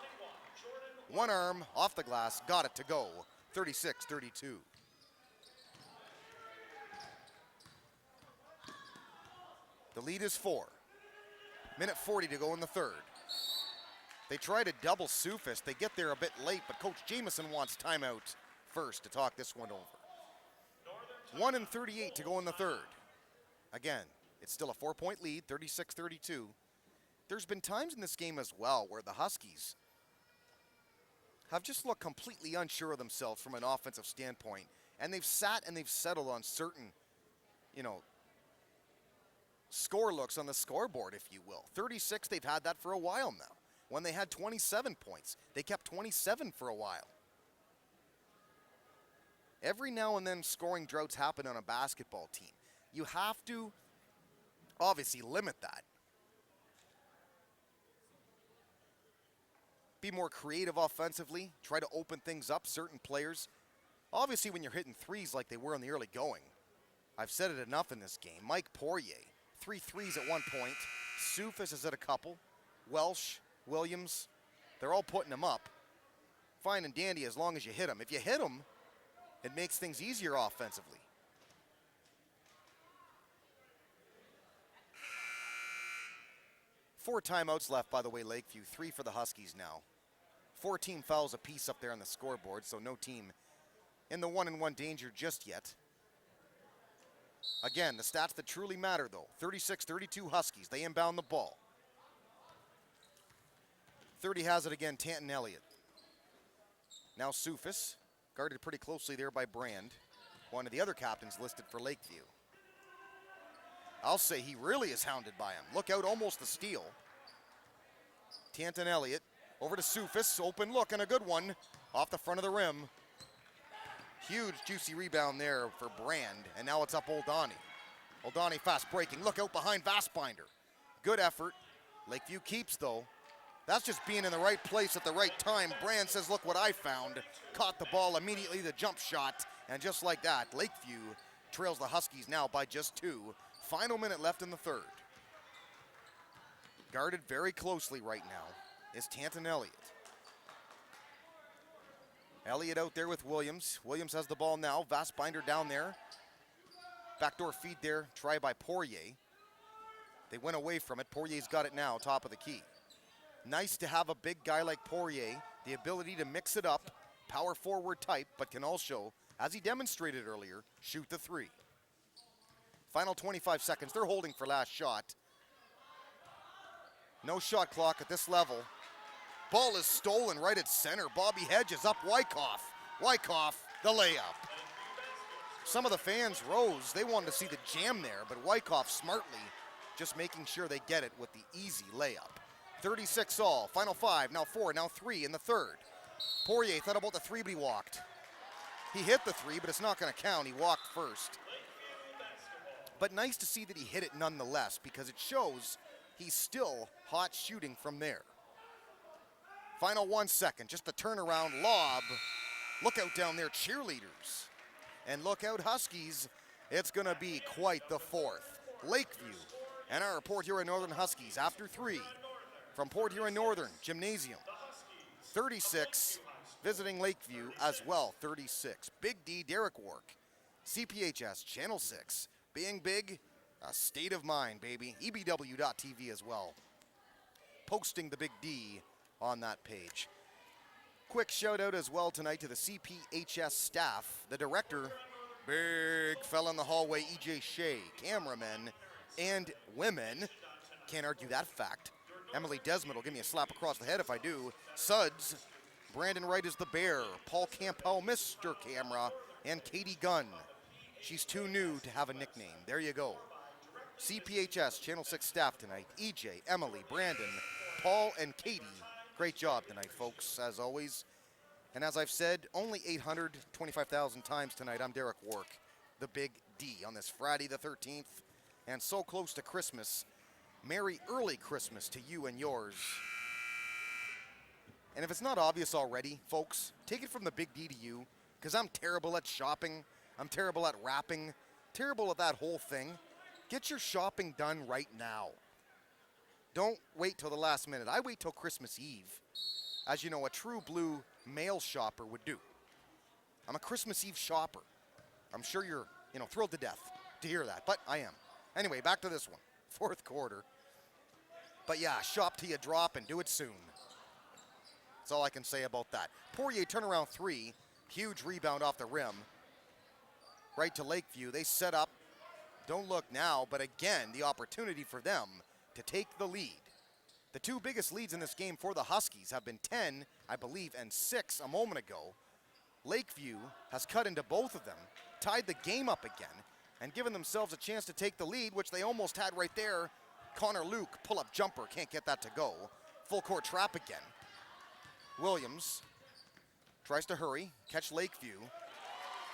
one arm off the glass, got it to go. 36-32. The lead is 4. Minute 40 to go in the third. They try to double Sufis. They get there a bit late, but Coach Jameson wants timeout first to talk this one over. 1:38 to go in the third. Again, it's still a 4-point lead, 36-32. There's been times in this game as well where the Huskies have just looked completely unsure of themselves from an offensive standpoint, and they've sat and they've settled on certain, score looks on the scoreboard, if you will. 36, they've had that for a while now. When they had 27 points, they kept 27 for a while. Every now and then scoring droughts happen on a basketball team. You have to obviously limit that. Be more creative offensively, try to open things up, certain players. Obviously when you're hitting threes like they were in the early going, I've said it enough in this game. Mike Poirier, 3 threes at one point. Sufis is at a couple. Welsh, Williams, they're all putting them up. Fine and dandy as long as you hit them. If you hit them, it makes things easier offensively. Four timeouts left, by the way, Lakeview. 3 for the Huskies now. 14 fouls apiece up there on the scoreboard, so no team in the 1-and-1 danger just yet. Again, the stats that truly matter, though. 36-32 Huskies. They inbound the ball. 30 has it again, Tanton Elliott. Now Sufis, guarded pretty closely there by Brand, one of the other captains listed for Lakeview. I'll say he really is hounded by him. Look out, almost the steal. Tanton Elliott over to Sufis, open look and a good one off the front of the rim. Huge juicy rebound there for Brand, and now it's up Old Donnie. Old Donnie fast breaking, look out behind Vastbinder. Good effort. Lakeview keeps though. That's just being in the right place at the right time. Brand says, look what I found. Caught the ball immediately, the jump shot, and just like that, Lakeview trails the Huskies now by just 2. Final minute left in the third. Guarded very closely right now is Tanton Elliott. Elliott out there with Williams. Williams has the ball now. Vastbinder down there. Backdoor feed there, try by Poirier. They went away from it. Poirier's got it now, top of the key. Nice to have a big guy like Poirier, the ability to mix it up, power forward type, but can also, as he demonstrated earlier, shoot the three. Final 25 seconds. They're holding for last shot. No shot clock at this level. Ball is stolen right at center. Bobby Hedges up Wyckoff. Wyckoff, the layup. Some of the fans rose. They wanted to see the jam there, but Wyckoff smartly just making sure they get it with the easy layup. 36 all. Final 5, now 4, now 3 in the third. Poirier thought about the 3, but he walked. He hit the 3, but it's not going to count. He walked first. But nice to see that he hit it nonetheless, because it shows he's still hot shooting from there. Final 1 second, just the turnaround lob. Look out down there, cheerleaders. And look out, Huskies. It's going to be quite the fourth. Lakeview and our Port Huron Northern Huskies after 3 from Port Huron Northern Gymnasium. 36, visiting Lakeview as well, 36. Big D, Derek Wark. CPHS, Channel 6. Being big, a state of mind, baby. EBW.TV as well. Posting the Big D on that page. Quick shout out as well tonight to the CPHS staff, the director, big fella in the hallway, EJ Shea, cameramen and women. Can't argue that fact. Emily Desmond will give me a slap across the head if I do. Suds, Brandon Wright is the bear, Paul Campbell, Mr. Camera, and Katie Gunn. She's too new to have a nickname. There you go. CPHS Channel 6 staff tonight, EJ, Emily, Brandon, Paul, and Katie. Great job tonight, folks, as always. And as I've said, only 825,000 times tonight, I'm Derek Wark, the Big D, on this Friday the 13th, and so close to Christmas. Merry early Christmas to you and yours. And if it's not obvious already, folks, take it from the Big D to you, because I'm terrible at shopping, I'm terrible at wrapping, terrible at that whole thing. Get your shopping done right now. Don't wait till the last minute. I wait till Christmas Eve, as you know, a true blue male shopper would do. I'm a Christmas Eve shopper. I'm sure you're, thrilled to death to hear that, but I am. Anyway, back to this one, fourth quarter. But yeah, shop till you drop and do it soon. That's all I can say about that. Poirier turnaround 3, huge rebound off the rim. Right to Lakeview, they set up, don't look now, but again, the opportunity for them to take the lead. The 2 biggest leads in this game for the Huskies have been 10, I believe, and 6 a moment ago. Lakeview has cut into both of them, tied the game up again, and given themselves a chance to take the lead, which they almost had right there. Connor Luke, pull-up jumper, can't get that to go. Full court trap again. Williams tries to hurry, catch Lakeview.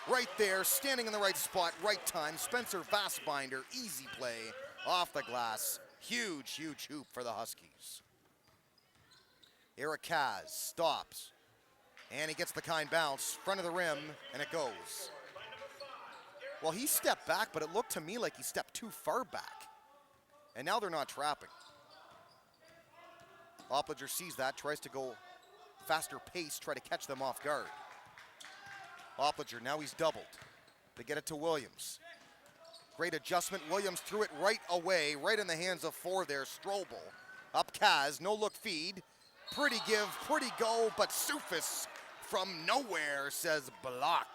Right there, standing in the right spot, right time. Spencer Vastbinder, easy play, off the glass. Huge, huge hoop for the Huskies. Eric Kaz stops, and he gets the kind bounce, front of the rim, and it goes. Well, he stepped back, but it looked to me like he stepped too far back. And now they're not trapping. Opliger sees that, tries to go faster pace, try to catch them off guard. Opliger, now he's doubled. They get it to Williams. Great adjustment. Williams threw it right away, right in the hands of 4 there. Strobel. Up Kaz, no look feed. Pretty give, pretty go, but Sufis from nowhere says block.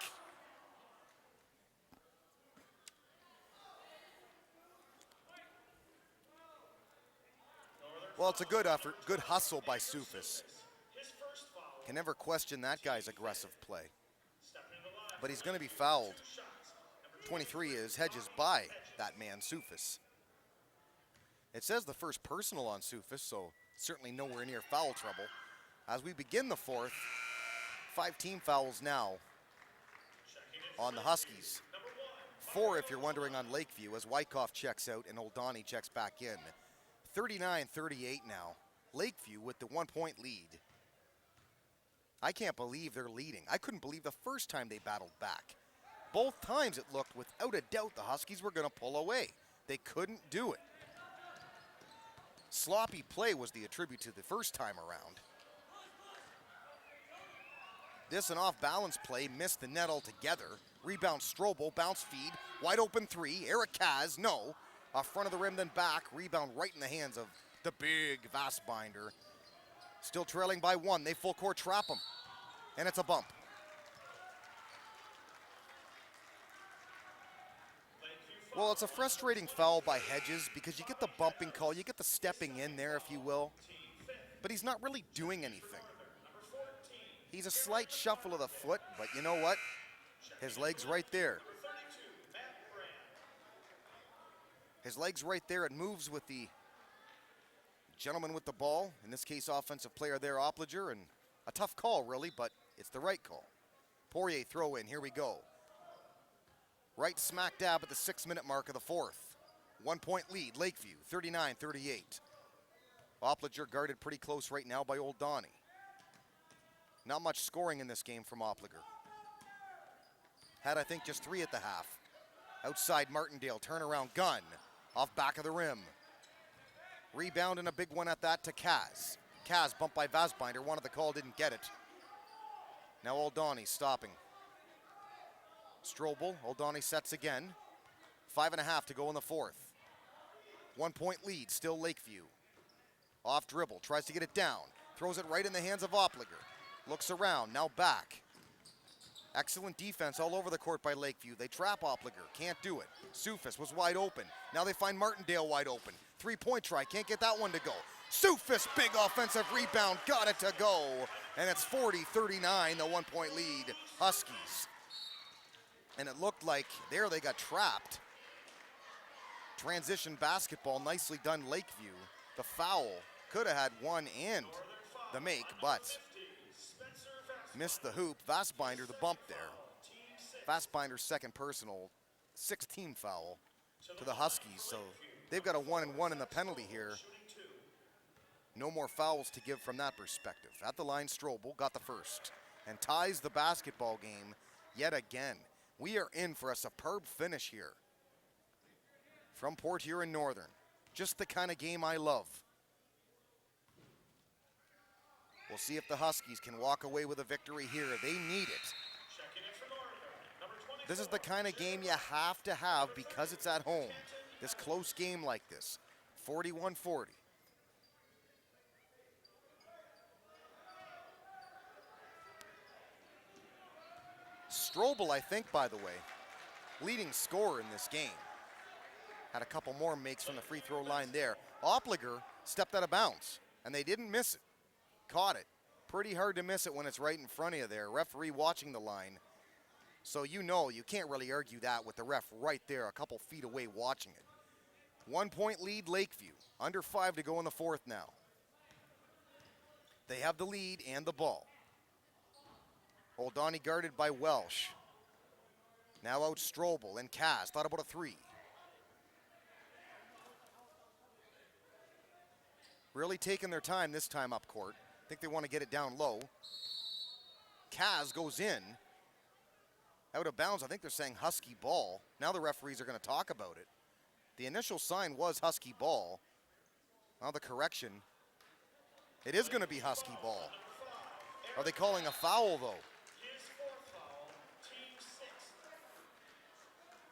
Well, it's a good effort, good hustle by Sufis. Can never question that guy's aggressive play. But he's going to be fouled. 23 is Hedges by that man, Sufis. It says the first personal on Sufis, so certainly nowhere near foul trouble. As we begin the fourth, 5 team fouls now on the Huskies. 4, if you're wondering, on Lakeview, as Wyckoff checks out and Oldani checks back in. 39-38 now. Lakeview with the 1-point lead. I can't believe they're leading. I couldn't believe the first time they battled back. Both times it looked, without a doubt, the Huskies were going to pull away. They couldn't do it. Sloppy play was the attribute to the first time around. This an off-balance play, missed the net altogether. Rebound Strobel, bounce feed, wide open three. Eric Kaz, no. Off front of the rim, then back. Rebound right in the hands of the big Vastbinder. Still trailing by one. They full court trap him. And it's a bump. Well, it's a frustrating foul by Hedges because you get the bumping call, you get the stepping in there, if you will. But he's not really doing anything. He's a slight shuffle of the foot, but you know what? His leg's right there. His leg's right there. It moves with the gentleman with the ball. In this case, offensive player there, Opliger, and a tough call, really, but it's the right call. Poirier throw in. Here we go. Right smack dab at the 6-minute mark of the fourth. 1 point lead, Lakeview, 39-38. Opliger guarded pretty close right now by Old Donnie. Not much scoring in this game from Opliger. Had, I think, just 3 at the half. Outside Martindale, turnaround gun. Off back of the rim. Rebound and a big one at that to Kaz. Kaz bumped by Vastbinder, wanted the call, didn't get it. Now Old Donnie stopping. Strobel, Old Donnie sets again. 5.5 to go in the fourth. 1 point lead, still Lakeview. Off dribble, tries to get it down. Throws it right in the hands of Opliger. Looks around, now back. Excellent defense all over the court by Lakeview. They trap Opliger, can't do it. Soufis was wide open. Now they find Martindale wide open. 3-point try, can't get that one to go. Soufis, big offensive rebound, got it to go. And it's 40-39, the 1 point lead, Huskies. And it looked like there they got trapped. Transition basketball, nicely done Lakeview. The foul, could have had one and the make, but missed the hoop. Vastbinder, the bump there. Vastbinder's second personal, 6th-team foul to the Huskies. So they've got a 1-and-1 in the penalty here. No more fouls to give from that perspective. At the line, Strobel got the first and ties the basketball game yet again. We are in for a superb finish here from Port Huron Northern. Just the kind of game I love. We'll see if the Huskies can walk away with a victory here. They need it. This is the kind of game you have to have because it's at home. This close game like this, 41-40. Strobel, I think, by the way, leading scorer in this game. Had a couple more makes from the free throw line there. Opliger stepped out of bounds, and they didn't miss it. Caught it. Pretty hard to miss it when it's right in front of you there. Referee watching the line. So you know you can't really argue that with the ref right there, a couple feet away watching it. 1 point lead, Lakeview. Under 5 to go in the fourth now. They have the lead and the ball. Old Donnie guarded by Welsh. Now out Strobel and Kaz. Thought about a three. Really taking their time this time up court. I think they want to get it down low. Kaz goes in. Out of bounds. I think they're saying Husky ball. Now the referees are going to talk about it. The initial sign was Husky ball. Now the correction. It is going to be Husky ball. Are they calling a foul though?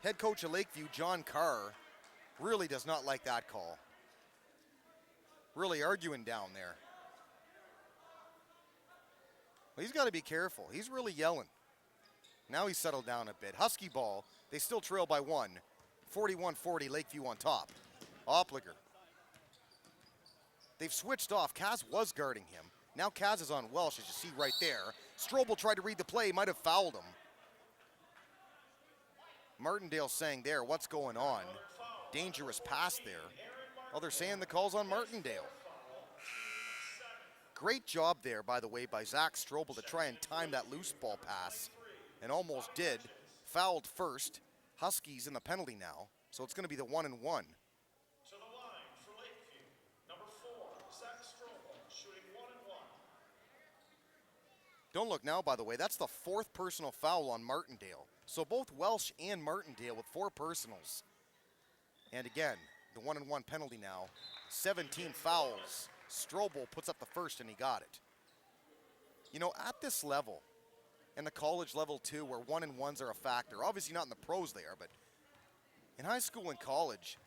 Head coach of Lakeview, John Carr, really does not like that call. Really arguing down there. Well, he's got to be careful. He's really yelling. Now he's settled down a bit. Husky ball. They still trail by 1. 41-40, Lakeview on top. Opliger. They've switched off. Kaz was guarding him. Now Kaz is on Welsh, as you see right there. Strobel tried to read the play, might have fouled him. Martindale saying there, what's going on? Dangerous pass there. Well, they're saying the call's on Martindale. Great job there, by the way, by Zach Strobel to try and time that loose ball pass. And almost did. Fouled first. Huskies in the penalty now. So it's going to be the 1-and-1. To the line for Lakeview, number 4, Zach Strobel, shooting 1-and-1. Don't look now, by the way. That's the 4th personal foul on Martindale. So both Welsh and Martindale with 4 personals. And again, the 1-and-1 penalty now. 17 fouls. Strobel puts up the first and he got it. You know, at this level, and the college level too, where 1-and-1s are a factor. Obviously not in the pros they are, but in high school and college,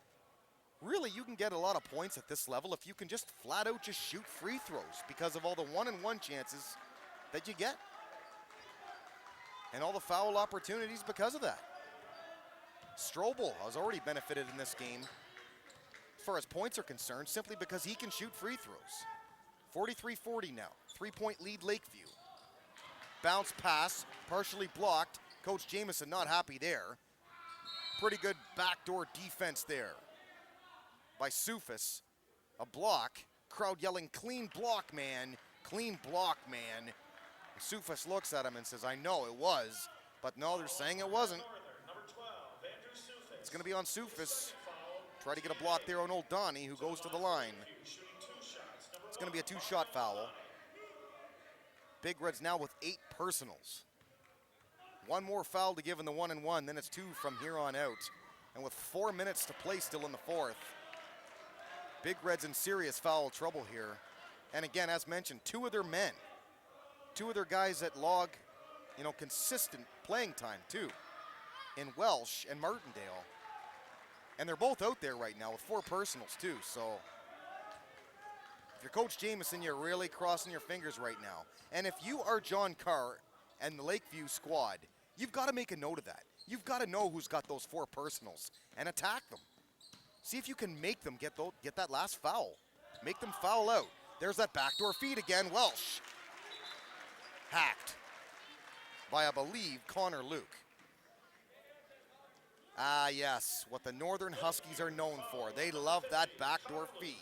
really you can get a lot of points at this level if you can just flat out just shoot free throws because of all the 1-and-1 chances that you get. And all the foul opportunities because of that. Strobel has already benefited in this game as far as points are concerned, simply because he can shoot free throws. 43-40 now, 3-point lead Lakeview. Bounce pass, partially blocked. Coach Jamieson not happy there. Pretty good backdoor defense there by Sufis. A block, crowd yelling, clean block, man, clean block, man. Sufis looks at him and says, I know it was, but no, they're saying it wasn't. It's gonna be on Sufis. Try to get a block there on old Donnie, who goes to the line. It's gonna be a 2-shot foul. Big Reds now with 8 personals. One more foul to give in the 1-and-1, then it's 2 from here on out. And with 4 minutes to play still in the fourth, Big Reds in serious foul trouble here. And again, as mentioned, 2 of their men, 2 of their guys that log, consistent playing time too, in Welsh and Martindale. And they're both out there right now with 4 personals too, so if you're Coach Jamieson, you're really crossing your fingers right now. And if you are John Carr and the Lakeview squad, you've got to make a note of that. You've got to know who's got those 4 personals and attack them. See if you can make them get that last foul. Make them foul out. There's that backdoor feed again. Welsh. Hacked by, I believe, Connor Luke. Ah, yes, what the Northern Huskies are known for. They love that backdoor feed.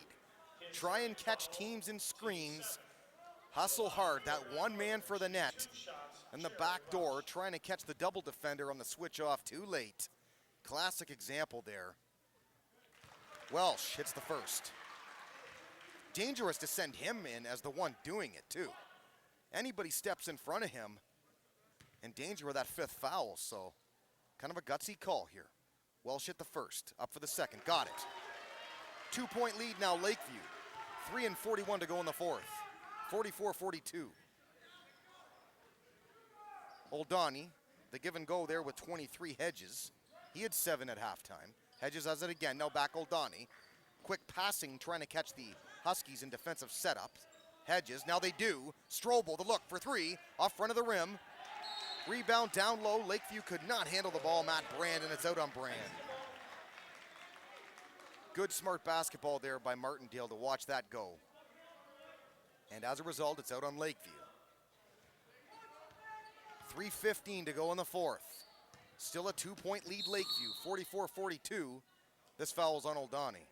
Try and catch teams in screens. Hustle hard, that one man for the net. And the back door, trying to catch the double defender on the switch off too late. Classic example there. Welsh hits the first. Dangerous to send him in as the one doing it too. Anybody steps in front of him, in danger of that 5th foul, so kind of a gutsy call here. Welsh hit the first, up for the second, got it. 2-point lead now Lakeview. 3:41 to go in the fourth. 44-42. Old Donnie, the give and go there with 23 Hedges. He had 7 at halftime. Hedges has it again, now back Old Donnie. Quick passing, trying to catch the Huskies in defensive setups. Hedges, now they do. Strobel, the look for 3, off front of the rim. Rebound down low, Lakeview could not handle the ball. Matt Brand, and it's out on Brand. Good smart basketball there by Martindale to watch that go. And as a result, it's out on Lakeview. 3:15 to go in the fourth. Still a 2-point lead Lakeview, 44-42. This foul's on Old Donnie.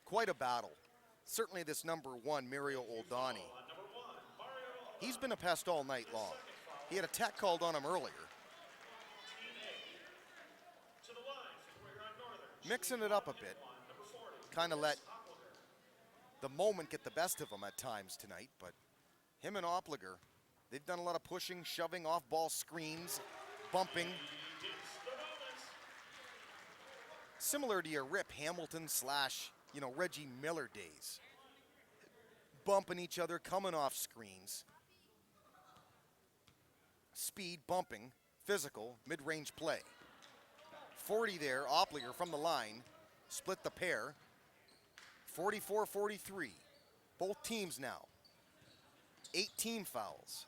Quite a battle. Certainly this number 1, Mario Old Donnie. He's been a pest all night long. He had a tech called on him earlier. Mixing it up a bit. Kind of let the moment get the best of him at times tonight, but him and Opliger, they've done a lot of pushing, shoving, off-ball screens, bumping. Similar to your Rip Hamilton / Reggie Miller days. Bumping each other, coming off screens. Speed, bumping, physical, mid-range play. 40 there, Opliger from the line, split the pair. 44-43, both teams now. 18 fouls.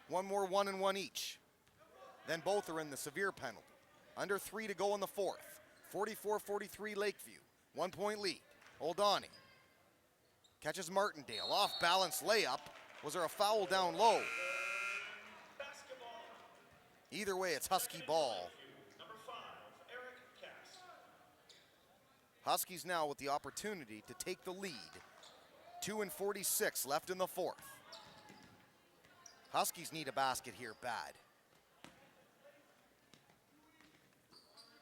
One more 1-and-1 each. Then both are in the severe penalty. Under 3 to go in the fourth. 44-43 Lakeview, 1-point lead. Old Donnie catches Martindale, off balance layup. Was there a foul down low? Either way, it's Husky ball. Huskies now with the opportunity to take the lead. 2:46 left in the fourth. Huskies need a basket here bad.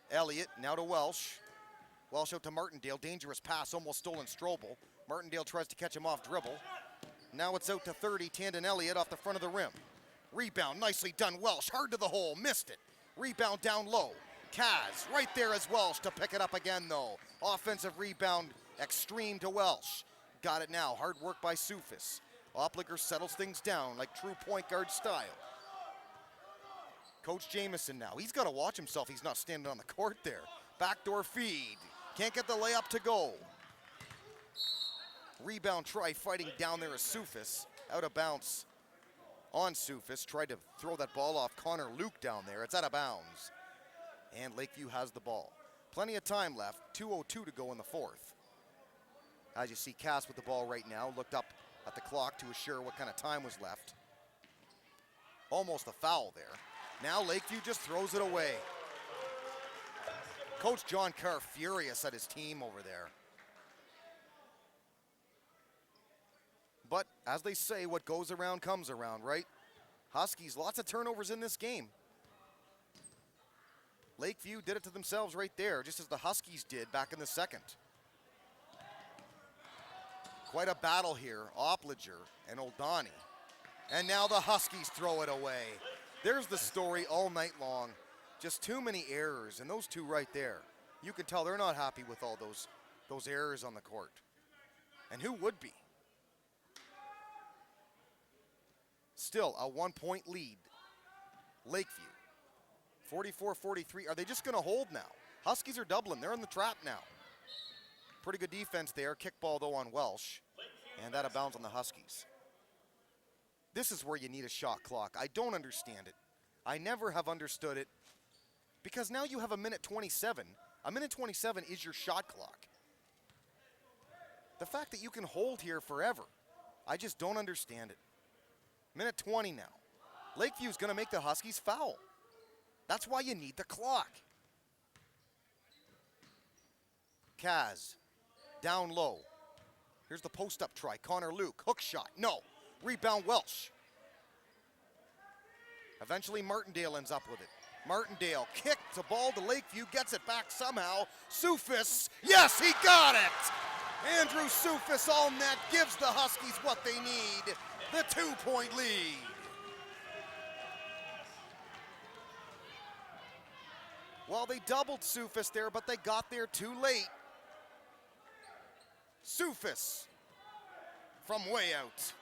Elliott now to Welsh. Welsh out to Martindale. Dangerous pass, almost stolen Strobel. Martindale tries to catch him off dribble. Now it's out to 30. Tandon Elliott off the front of the rim. Rebound, nicely done. Welsh, hard to the hole, missed it. Rebound down low. Kaz right there as Welsh to pick it up again though. Offensive rebound, extreme to Welsh. Got it now, hard work by Sufis. Opliger settles things down like true point guard style. Coach Jamison now. He's got to watch himself. He's not standing on the court there. Backdoor feed. Can't get the layup to go. Rebound try fighting down there is Sufis. Out of bounds on Sufis. Tried to throw that ball off Connor Luke down there. It's out of bounds. And Lakeview has the ball. Plenty of time left. 2:02 to go in the fourth. As you see, Cass with the ball right now. Looked up at the clock to assure what kind of time was left. Almost a foul there. Now Lakeview just throws it away. Coach John Carr furious at his team over there. But as they say, what goes around comes around, right? Huskies, lots of turnovers in this game. Lakeview did it to themselves right there, just as the Huskies did back in the second. Quite a battle here, Opliger and Oldani. And now the Huskies throw it away. There's the story all night long. Just too many errors, and those two right there. You can tell they're not happy with all those errors on the court. And who would be? Still a 1-point lead. Lakeview. 44-43. Are they just going to hold now? Huskies are doubling. They're in the trap now. Pretty good defense there. Kickball, though, on Welsh. And that abounds on the Huskies. This is where you need a shot clock. I don't understand it. I never have understood it. Because now you have a minute 27. A minute 27 is your shot clock. The fact that you can hold here forever, I just don't understand it. Minute 20 now. Lakeview's going to make the Huskies foul. That's why you need the clock. Kaz, down low. Here's the post-up try. Connor Luke, hook shot. No. Rebound Welsh. Eventually Martindale ends up with it. Martindale kicks the ball to Lakeview, gets it back somehow. Sufis, yes, he got it! Andrew Sufis all net gives the Huskies what they need. The 2-point lead. Well, they doubled Sufis there, but they got there too late. Sufis from way out.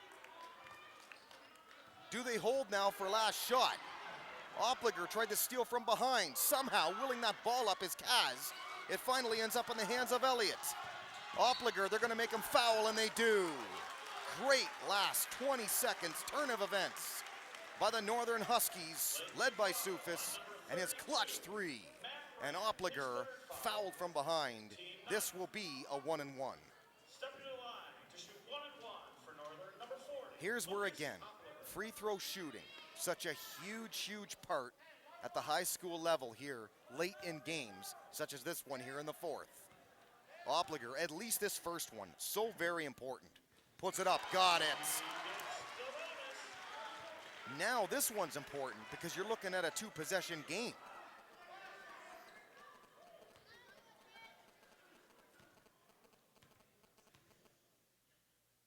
Do they hold now for last shot? Opliger tried to steal from behind. Somehow, willing that ball up is Kaz. It finally ends up in the hands of Elliott. Opliger, they're going to make him foul, and they do. Great last 20 seconds turn of events by the Northern Huskies, led by Sufis, and his clutch three. And Opliger fouled from behind. This will be a 1-and-1. Stepping to the line to shoot 1-and-1 for Northern, number 40. Here's where, again, free throw shooting, such a huge part at the high school level here late in games, such as this one here in the fourth. Opliger, at least this first one, so very important. Puts it up, got it. Now this one's important because you're looking at a 2-possession game.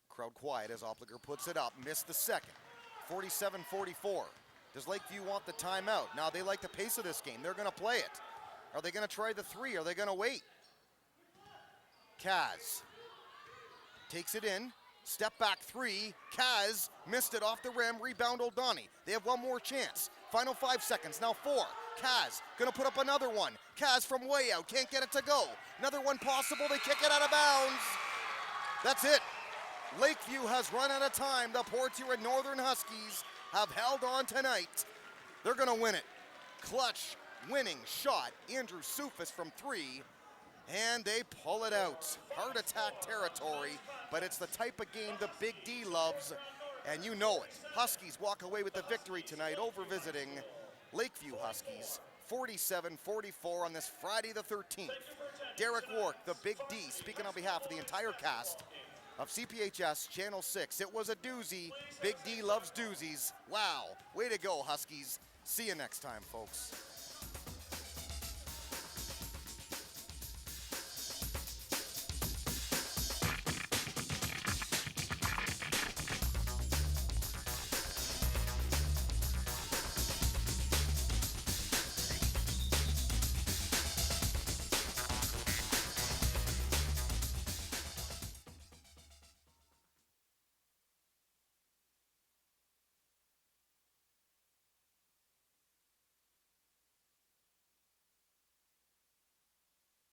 Crowd quiet as Opliger puts it up, missed the second. 47-44. Does Lakeview want the timeout? Now they like the pace of this game. They're going to play it. Are they going to try the three? Are they going to wait? Kaz takes it in. Step back three. Kaz missed it off the rim. Rebound Oldani. They have one more chance. Final 5 seconds. Now 4. Kaz going to put up another one. Kaz from way out. Can't get it to go. Another one possible. They kick it out of bounds. That's it. Lakeview has run out of time. The Portia Northern Huskies have held on tonight. They're going to win it. Clutch winning shot. Andrew Sufis from 3. And they pull it out. Heart attack territory, but it's the type of game the Big D loves, and you know it. Huskies walk away with the victory tonight over visiting Lakeview Huskies, 47-44 on this Friday the 13th. Derek Wark, the Big D, speaking on behalf of the entire cast of CPHS Channel 6. It was a doozy. Big D loves doozies. Wow. Way to go, Huskies. See you next time, folks.